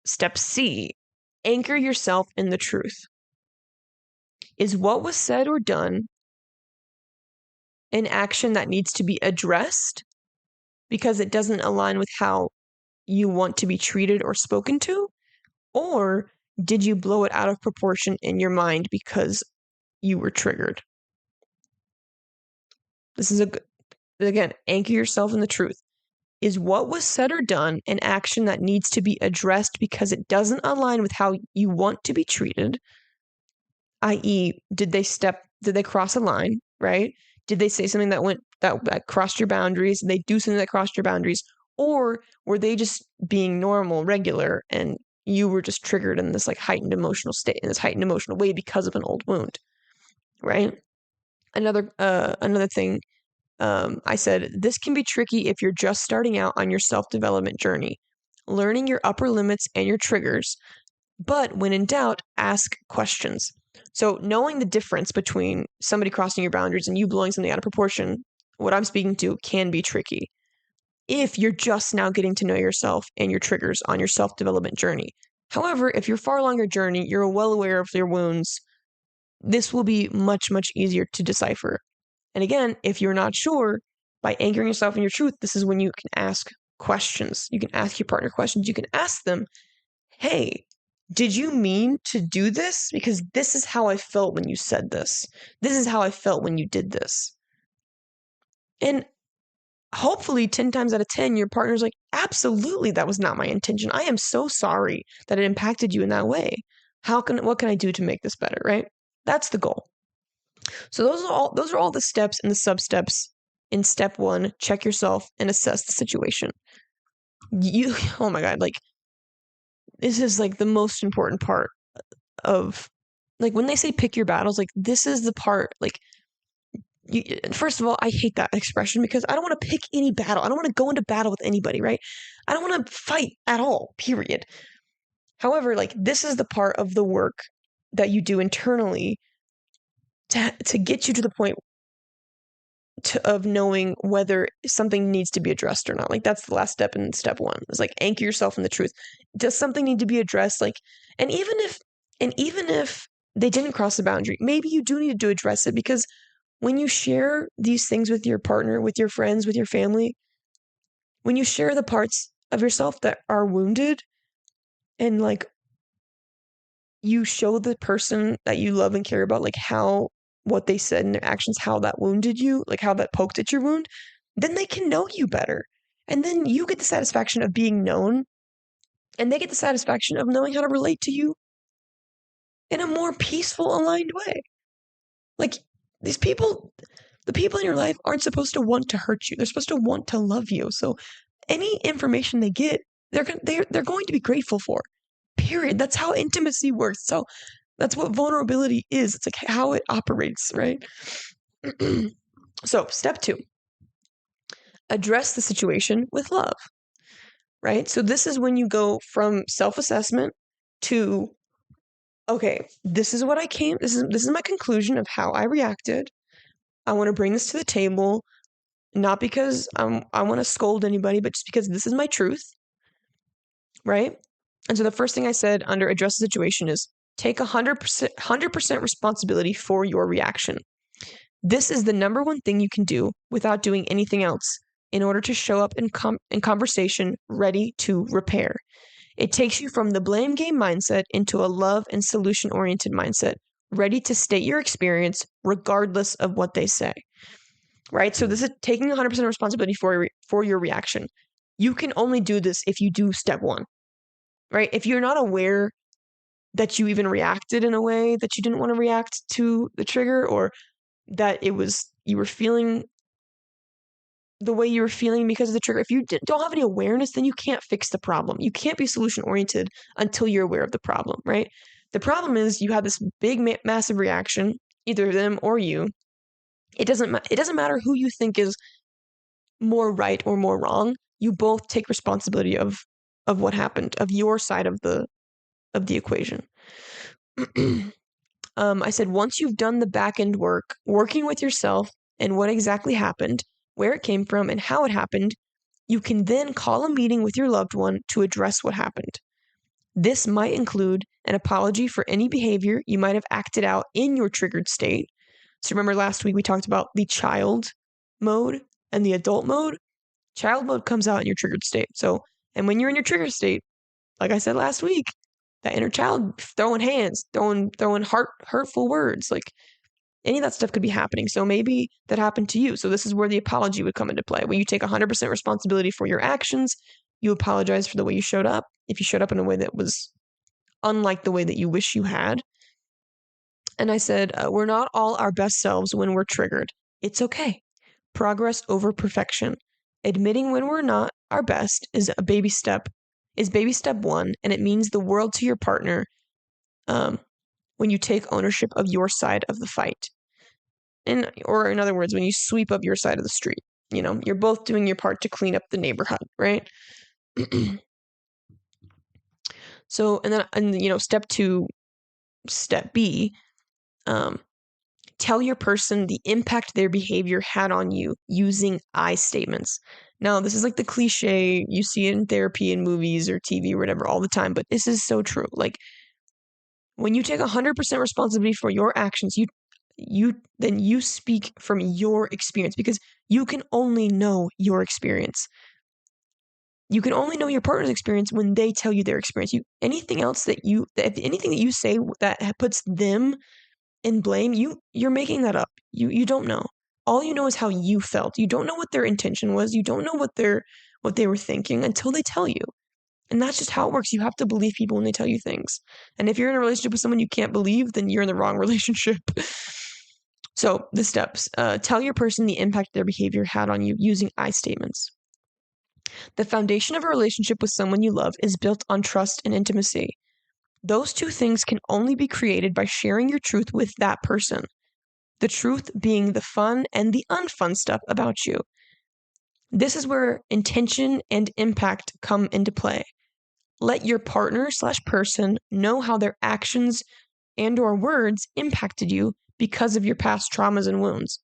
step C, anchor yourself in the truth. Is what was said or done an action that needs to be addressed because it doesn't align with how you want to be treated or spoken to? Or did you blow it out of proportion in your mind because you were triggered? This is again, anchor yourself in the truth. Is what was said or done an action that needs to be addressed because it doesn't align with how you want to be treated? i.e., did they cross a line, right? Did they say something that crossed your boundaries? Did they do something that crossed your boundaries? Or were they just being normal, regular, and you were just triggered in this like heightened emotional state, in this heightened emotional way because of an old wound, right? Another thing, I said, this can be tricky if you're just starting out on your self-development journey, learning your upper limits and your triggers. But when in doubt, ask questions. So knowing the difference between somebody crossing your boundaries and you blowing something out of proportion, what I'm speaking to can be tricky if you're just now getting to know yourself and your triggers on your self-development journey. However, if you're far along your journey, you're well aware of your wounds, this will be much, much easier to decipher. And again, if you're not sure, by anchoring yourself in your truth, this is when you can ask questions. You can ask your partner questions. You can ask them, hey, did you mean to do this? Because this is how I felt when you said this. This is how I felt when you did this. And hopefully 10 times out of 10, your partner's like, absolutely, that was not my intention. I am so sorry that it impacted you in that way. What can I do to make this better, right? That's the goal. So those are all the steps and the sub-steps in step 1, check yourself and assess the situation. Oh my God, like this is like the most important part of, like, when they say pick your battles, like this is the part, like, first of all, I hate that expression because I don't want to pick any battle. I don't want to go into battle with anybody, right? I don't want to fight at all, period. However, like this is the part of the work that you do internally to get you to the point of knowing whether something needs to be addressed or not. Like that's the last step in step 1. It's like anchor yourself in the truth. Does something need to be addressed? Like, and even if they didn't cross the boundary, maybe you do need to address it, because when you share these things with your partner, with your friends, with your family, when you share the parts of yourself that are wounded, and like you show the person that you love and care about, like how what they said in their actions, how that wounded you, like how that poked at your wound, then they can know you better. And then you get the satisfaction of being known, and they get the satisfaction of knowing how to relate to you in a more peaceful, aligned way. Like these people, the people in your life aren't supposed to want to hurt you. They're supposed to want to love you. So any information they get, they're going to be grateful for. Period. That's how intimacy works. So that's what vulnerability is. It's like how it operates, right? So step 2, address the situation with love, right? So this is when you go from self-assessment to, okay, this is what I came, this is my conclusion of how I reacted. I want to bring this to the table, not because I want to scold anybody, but just because this is my truth, right? And so the first thing I said under address the situation is take 100% responsibility for your reaction. This is the number one thing you can do without doing anything else in order to show up in conversation ready to repair. It takes you from the blame game mindset into a love and solution-oriented mindset, ready to state your experience regardless of what they say, right? So this is taking 100% responsibility for your reaction. You can only do this if you do step 1, right? If you're not aware that you even reacted in a way that you didn't want to react to the trigger, or that you were feeling the way you were feeling because of the trigger, if you don't have any awareness, then you can't fix the problem. You can't be solution oriented until you're aware of the problem, right? The problem is you have this big, massive reaction, either them or you. It doesn't matter who you think is more right or more wrong. You both take responsibility of what happened, of your side of the equation. I said, once you've done the back end work, working with yourself and what exactly happened, where it came from, and how it happened, you can then call a meeting with your loved one to address what happened. This might include an apology for any behavior you might have acted out in your triggered state. So remember last week we talked about the child mode and the adult mode. Child mode comes out in your triggered state. So, and when you're in your triggered state, like I said last week, that inner child throwing hands, throwing hurtful words, like any of that stuff could be happening. So maybe that happened to you. So this is where the apology would come into play. When you take 100% responsibility for your actions, you apologize for the way you showed up. If you showed up in a way that was unlike the way that you wish you had, And I said, we're not all our best selves when we're triggered. It's okay. Progress over perfection. Admitting when we're not our best is baby step one, and it means the world to your partner when you take ownership of your side of the fight. Or in other words, when you sweep up your side of the street. You're both doing your part to clean up the neighborhood, right? So, step B, tell your person the impact their behavior had on you using I statements. Now, this is like the cliche you see in therapy and movies or TV or whatever all the time, but this is so true. Like, when you take 100% responsibility for your actions, then you speak from your experience, because you can only know your experience. You can only know your partner's experience when they tell you their experience. Anything that you say that puts them in blame, you're making that up. You don't know. All you know is how you felt. You don't know what their intention was. You don't know what they were thinking until they tell you. And that's just how it works. You have to believe people when they tell you things. And if you're in a relationship with someone you can't believe, then you're in the wrong relationship. So the steps: tell your person the impact their behavior had on you using I statements. The foundation of a relationship with someone you love is built on trust and intimacy. Those two things can only be created by sharing your truth with that person. The truth being the fun and the unfun stuff about you. This is where intention and impact come into play. Let your partner/person know how their actions and/or words impacted you because of your past traumas and wounds,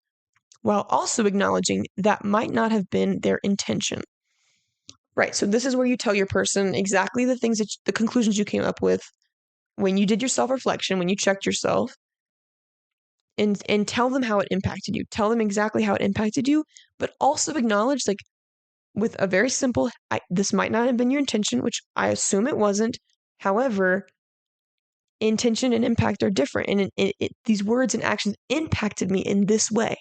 while also acknowledging that might not have been their intention. Right, so this is where you tell your person exactly the conclusions you came up with when you did your self-reflection, when you checked yourself, and tell them how it impacted you. Tell them exactly how it impacted you, but also acknowledge, like, with a very simple, this might not have been your intention, which I assume it wasn't. However, intention and impact are different, and these words and actions impacted me in this way.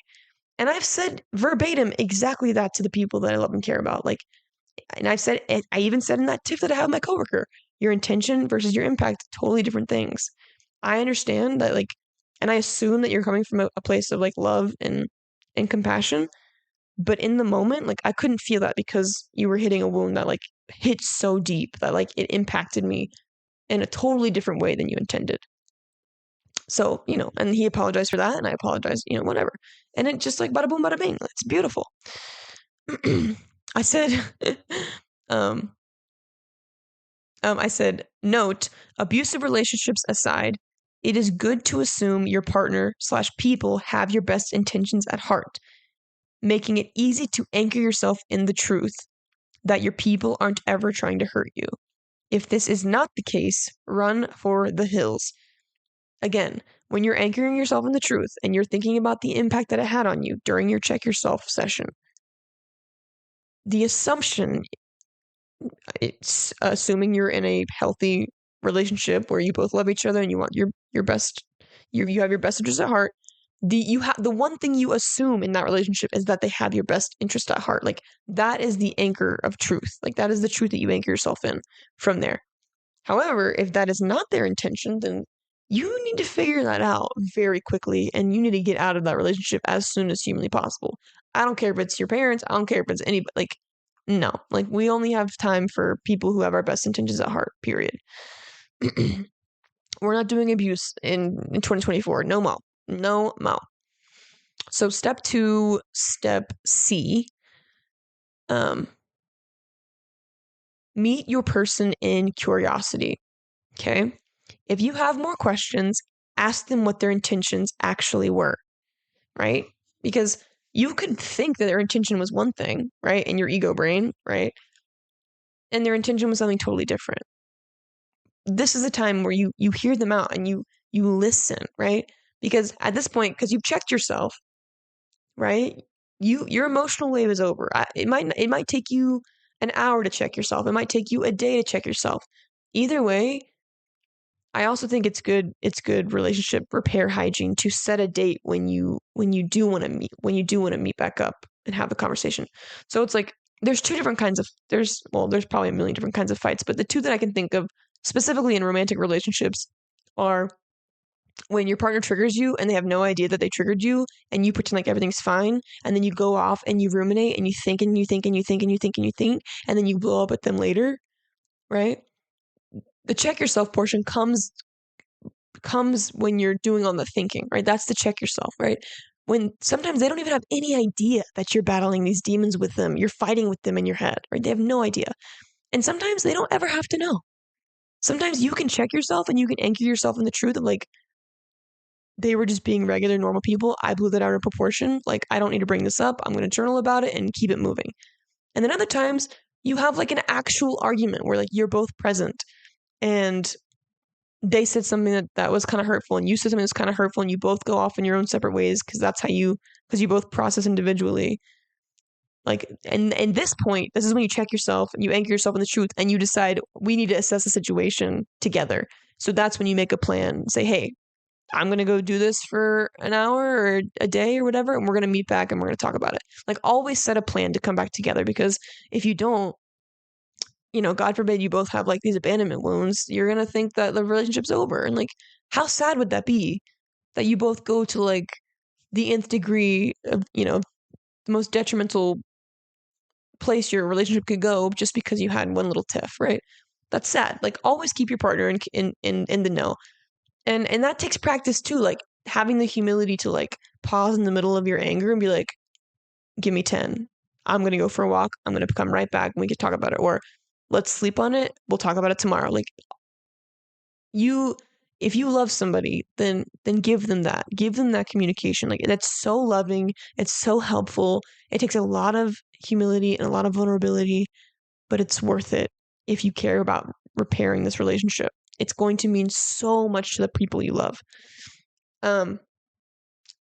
And I've said verbatim exactly that to the people that I love and care about. Like, and I even said in that tip that I have with my coworker, your intention versus your impact, totally different things. I understand that, like, and I assume that you're coming from a place of like love and compassion, but in the moment, like, I couldn't feel that because you were hitting a wound that like hit so deep that like it impacted me in a totally different way than you intended. So, and he apologized for that, and I apologized, whatever. And it just like bada boom, bada bing. It's beautiful. I said, I said, note, abusive relationships aside, it is good to assume your partner/people have your best intentions at heart, making it easy to anchor yourself in the truth that your people aren't ever trying to hurt you. If this is not the case, run for the hills. Again, when you're anchoring yourself in the truth and you're thinking about the impact that it had on you during your check yourself session, the assumption, it's assuming you're in a healthy relationship where you both love each other and you want your best, you have your best interest at heart. The one thing you assume in that relationship is that they have your best interest at heart. Like, that is the anchor of truth. Like, that is the truth that you anchor yourself in from there. However, if that is not their intention, then you need to figure that out very quickly, and you need to get out of that relationship as soon as humanly possible. I don't care if it's your parents. I don't care if it's anybody. Like, no. Like, we only have time for people who have our best intentions at heart, period. We're not doing abuse in 2024. No mo. No mo. So step C, meet your person in curiosity. Okay? If you have more questions, ask them what their intentions actually were, right? Because you could think that their intention was one thing, right? In your ego brain, right? And their intention was something totally different. This is a time where you hear them out and you listen, right? Because at this point, because you've checked yourself, right? Your emotional wave is over. It might take you an hour to check yourself. It might take you a day to check yourself. Either way, I also think it's good relationship repair hygiene to set a date when you do want to meet back up and have a conversation. So it's like there's two different kinds of there's probably a million different kinds of fights, but the two that I can think of specifically in romantic relationships are when your partner triggers you and they have no idea that they triggered you and you pretend like everything's fine, and then you go off and you ruminate and you think and you think and you think and you think and you think, and then you blow up at them later, right? The check yourself portion comes when you're doing all the thinking, right? That's the check yourself, right? When sometimes they don't even have any idea that you're battling these demons with them, you're fighting with them in your head, right? They have no idea. And sometimes they don't ever have to know. Sometimes you can check yourself and you can anchor yourself in the truth of like, they were just being regular, normal people. I blew that out of proportion. Like, I don't need to bring this up. I'm going to journal about it and keep it moving. And then other times you have like an actual argument where like you're both present and they said something that was kind of hurtful and you said something that's kind of hurtful and you both go off in your own separate ways because that's how because you both process individually. Like, and this point, this is when you check yourself and you anchor yourself in the truth and you decide we need to assess the situation together. So that's when you make a plan. Say, hey, I'm going to go do this for an hour or a day or whatever, and we're going to meet back and we're going to talk about it. Like, always set a plan to come back together, because if you don't, God forbid you both have like these abandonment wounds, you're going to think that the relationship's over. And like, how sad would that be that you both go to like the nth degree of, the most detrimental place your relationship could go just because you had one little tiff, right? That's sad. Like, always keep your partner in the know. And that takes practice too, like having the humility to like pause in the middle of your anger and be like, give me 10. I'm going to go for a walk. I'm going to come right back and we can talk about it. Or let's sleep on it. We'll talk about it tomorrow. Like, if you love somebody, then give them that. Give them that communication. Like, that's so loving. It's so helpful. It takes a lot of humility and a lot of vulnerability, but it's worth it if you care about repairing this relationship. It's going to mean so much to the people you love. And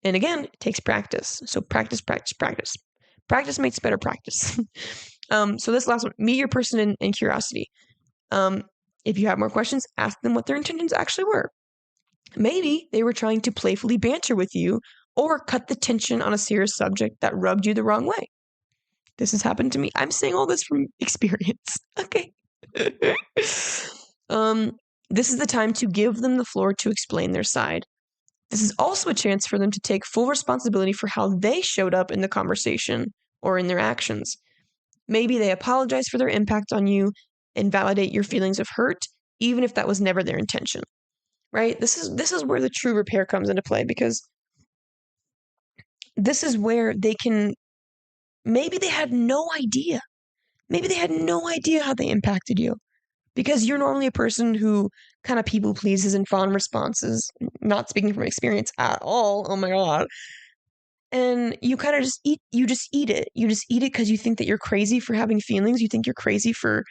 again, it takes practice. So practice, practice, practice. Practice makes better practice. So this last one, meet your person in curiosity. If you have more questions, ask them what their intentions actually were. Maybe they were trying to playfully banter with you or cut the tension on a serious subject that rubbed you the wrong way. This has happened to me. I'm saying all this from experience. Okay. This is the time to give them the floor to explain their side. This is also a chance for them to take full responsibility for how they showed up in the conversation or in their actions. Maybe they apologize for their impact on you and validate your feelings of hurt, even if that was never their intention. Right? This is where the true repair comes into play, because this is where maybe they had no idea. Maybe they had no idea how they impacted you, because you're normally a person who kind of people pleases and fond responses, not speaking from experience at all. Oh my God. And you kind of just eat it. You just eat it because you think that you're crazy for having feelings. You think you're crazy for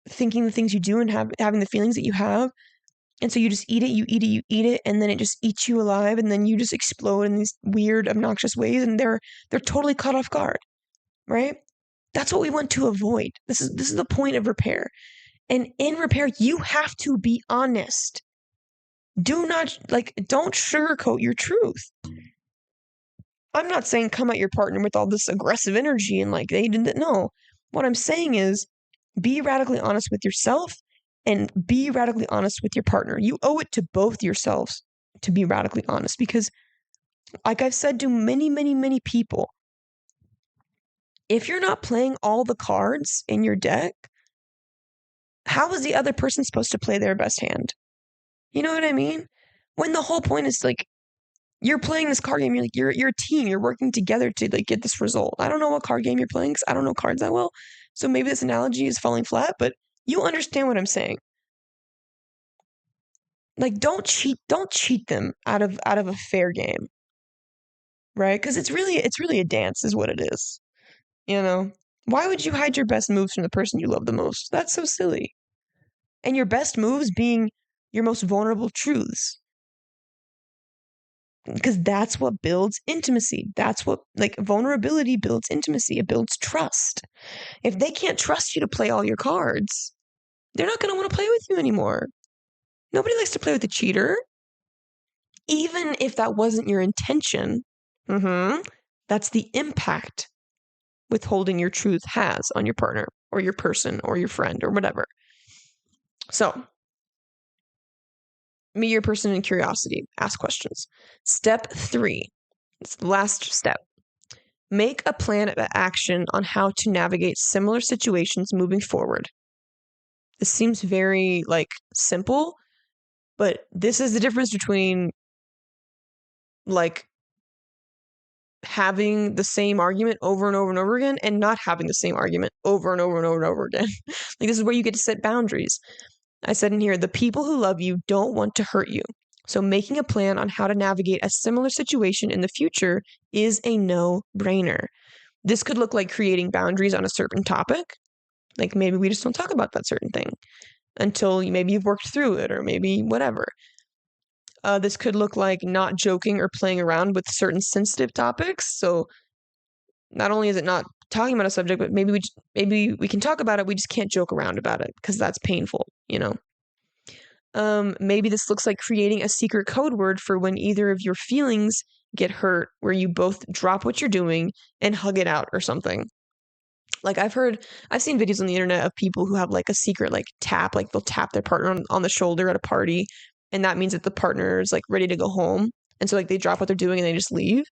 thinking the things you do and having the feelings that you have. And so you just eat it, and then it just eats you alive, and then you just explode in these weird, obnoxious ways, and they're totally caught off guard, right? That's what we want to avoid. This is the point of repair. And in repair, you have to be honest. Don't sugarcoat your truth. I'm not saying come at your partner with all this aggressive energy and like they didn't know. What I'm saying is be radically honest with yourself and be radically honest with your partner. You owe it to both yourselves to be radically honest, because like I've said to many, many, many people, if you're not playing all the cards in your deck, how is the other person supposed to play their best hand? You know what I mean? When the whole point is like, you're playing this card game, you're a team, you're working together to like get this result. I don't know what card game you're playing because I don't know cards that well. So maybe this analogy is falling flat, but you understand what I'm saying. Like, don't cheat them out of a fair game. Right? Because it's really a dance is what it is. Why would you hide your best moves from the person you love the most? That's so silly. And your best moves being your most vulnerable truths. Because that's what builds intimacy. That's what, like, vulnerability builds intimacy. It builds trust. If they can't trust you to play all your cards, they're not going to want to play with you anymore. Nobody likes to play with a cheater. Even if that wasn't your intention, that's the impact withholding your truth has on your partner or your person or your friend or whatever. So Meet your person in curiosity. Ask questions. Step 3. It's the last step. Make a plan of action on how to navigate similar situations moving forward. This seems very simple, but this is the difference between having the same argument over and over and over again and not having the same argument over and over and over and over again. This is where you get to set boundaries. I said in here, the people who love you don't want to hurt you. So making a plan on how to navigate a similar situation in the future is a no-brainer. This could look like creating boundaries on a certain topic. Like maybe we just don't talk about that certain thing until maybe you've worked through it or maybe whatever. This could look like not joking or playing around with certain sensitive topics. So not only is it not talking about a subject, but maybe we can talk about it. We just can't joke around about it because that's painful, Maybe this looks like creating a secret code word for when either of your feelings get hurt, where you both drop what you're doing and hug it out or something. I've seen videos on the internet of people who have a secret tap, they'll tap their partner on the shoulder at a party, and that means that the partner is ready to go home, and so they drop what they're doing and they just leave.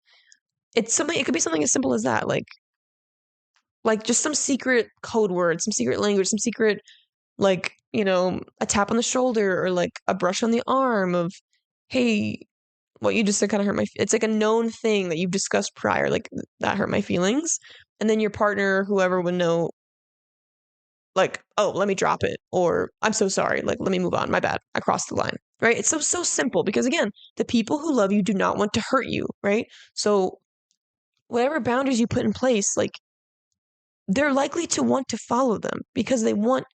It could be something as simple as that, just some secret code word, some secret language, some secret a tap on the shoulder or a brush on the arm of, hey, what you just said kind of hurt my it's a known thing that you've discussed prior, that hurt my feelings. And then your partner, whoever would know, oh, let me drop it, or I'm so sorry, let me move on, my bad, I crossed the line, right? It's so simple because again, the people who love you do not want to hurt you, right? So whatever boundaries you put in place, they're likely to want to follow them because they want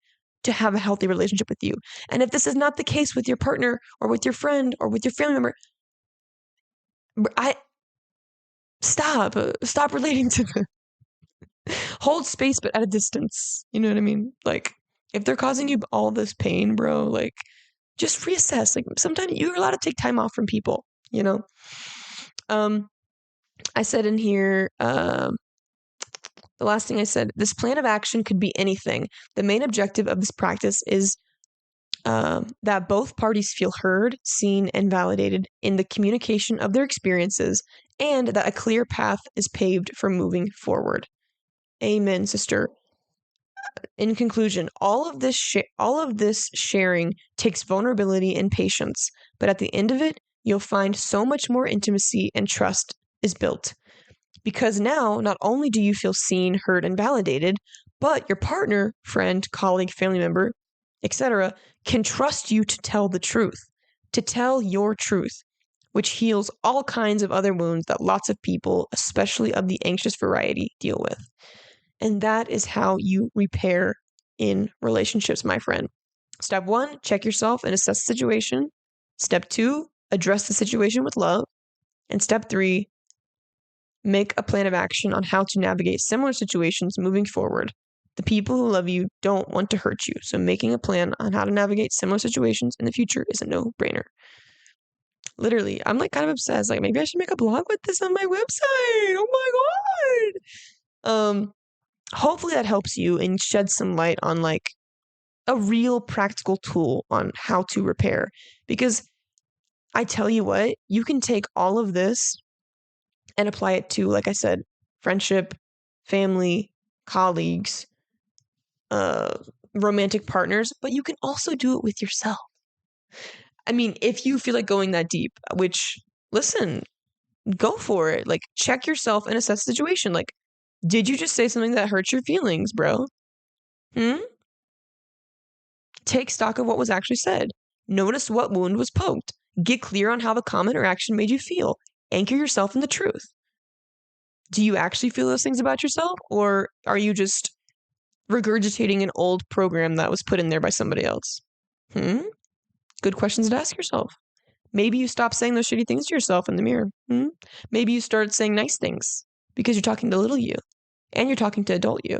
to have a healthy relationship with you. And if this is not the case with your partner or with your friend or with your family member, stop relating to them. Hold space, but at a distance. You know what I mean? If they're causing you all this pain, bro, just reassess. Sometimes you're allowed to take time off from people, I said in here, the last thing I said, this plan of action could be anything. The main objective of this practice is that both parties feel heard, seen, and validated in the communication of their experiences, and that a clear path is paved for moving forward. Amen, sister. In conclusion, all of this sharing takes vulnerability and patience, but at the end of it, you'll find so much more intimacy and trust is built. Because now, not only do you feel seen, heard, and validated, but your partner, friend, colleague, family member, etc., can trust you to tell the truth, to tell your truth, which heals all kinds of other wounds that lots of people, especially of the anxious variety, deal with. And that is how you repair in relationships, my friend. Step 1, check yourself and assess the situation. Step 2, address the situation with love. And step 3, make a plan of action on how to navigate similar situations moving forward. The people who love you don't want to hurt you, so making a plan on how to navigate similar situations in the future is a no-brainer. Literally, I'm kind of obsessed. Maybe I should make a blog with this on my website. Oh my god. Hopefully that helps you and sheds some light on a real practical tool on how to repair. Because I tell you what, you can take all of this and apply it to, like I said, friendship, family, colleagues, romantic partners, but you can also do it with yourself. I mean, if you feel like going that deep, which, listen, go for it. Check yourself and assess the situation. Did you just say something that hurts your feelings, bro? Take stock of what was actually said. Notice what wound was poked. Get clear on how the comment or action made you feel. Anchor yourself in the truth. Do you actually feel those things about yourself, or are you just regurgitating an old program that was put in there by somebody else? Good questions to ask yourself. Maybe you stop saying those shitty things to yourself in the mirror. Maybe you start saying nice things because you're talking to little you and you're talking to adult you.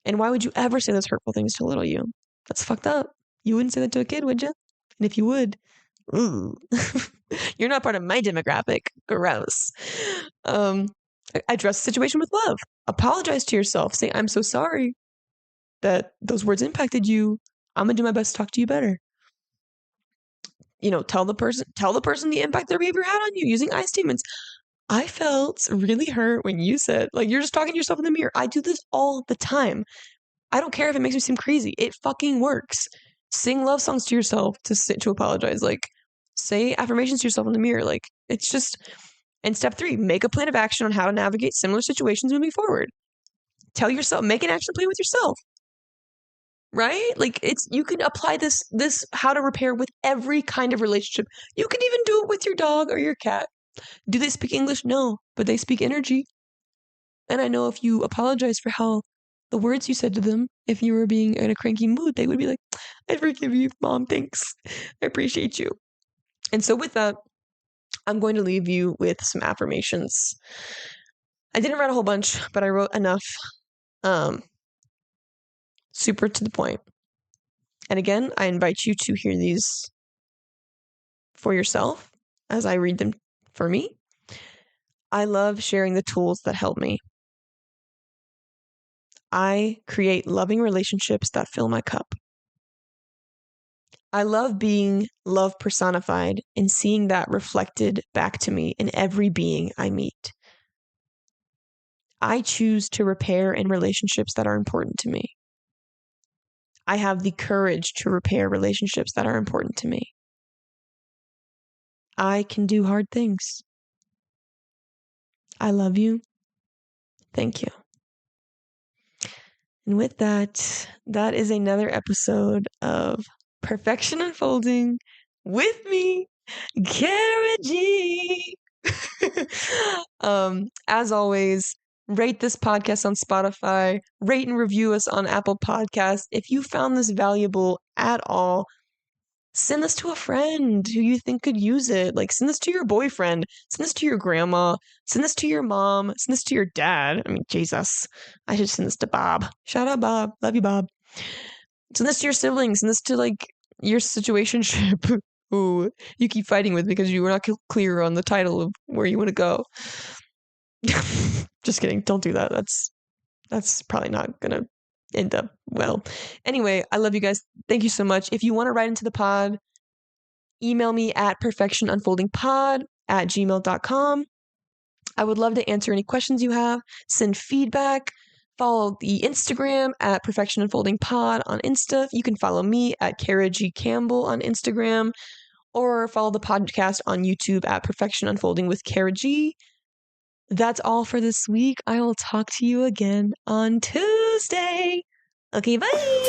And why would you ever say those hurtful things to little you? That's fucked up. You wouldn't say that to a kid, would you? And if you would, ooh, you're not part of my demographic. Gross. Address the situation with love. Apologize to yourself. Say, I'm so sorry that those words impacted you. I'm going to do my best to talk to you better. tell the person the impact their behavior had on you using I statements. I felt really hurt when you said, like, you're just talking to yourself in the mirror. I do this all the time. I don't care if it makes me seem crazy. It fucking works. Sing love songs to yourself to apologize. Like, say affirmations to yourself in the mirror. Like, it's just. And step 3, make a plan of action on how to navigate similar situations moving forward. Tell yourself, make an action plan with yourself. Right? Like, you can apply this how to repair with every kind of relationship. You can even do it with your dog or your cat. Do they speak English? No, but they speak energy. And I know if you apologize for how the words you said to them, if you were being in a cranky mood, they would be like, I forgive you, Mom, thanks. I appreciate you. And so with that, I'm going to leave you with some affirmations. I didn't write a whole bunch, but I wrote enough. Super to the point. And again, I invite you to hear these for yourself as I read them for me. I love sharing the tools that help me. I create loving relationships that fill my cup. I love being love personified and seeing that reflected back to me in every being I meet. I choose to repair in relationships that are important to me. I have the courage to repair relationships that are important to me. I can do hard things. I love you. Thank you. And with that, that is another episode of Perfection Unfolding with me, Cara G. As always, rate this podcast on Spotify, rate and review us on Apple Podcasts. If you found this valuable at all, send this to a friend who you think could use it. Like, send this to your boyfriend, send this to your grandma, send this to your mom, send this to your dad. I mean, Jesus, I should send this to Bob. Shout out Bob. Love you, Bob. Send this to your siblings, send this to, like, your situationship who you keep fighting with because you were not clear on the title of where you want to go. Just kidding. Don't do that. That's probably not gonna end up well. Anyway, I love you guys. Thank you so much. If you want to write into the pod, email me at perfectionunfoldingpod@gmail.com. I would love to answer any questions you have. Send feedback. Follow the Instagram at perfectionunfoldingpod on Insta. You can follow me at Cara G. Campbell on Instagram, or follow the podcast on YouTube at Perfection Unfolding with Cara G. That's all for this week. I will talk to you again on Tuesday. Okay, bye.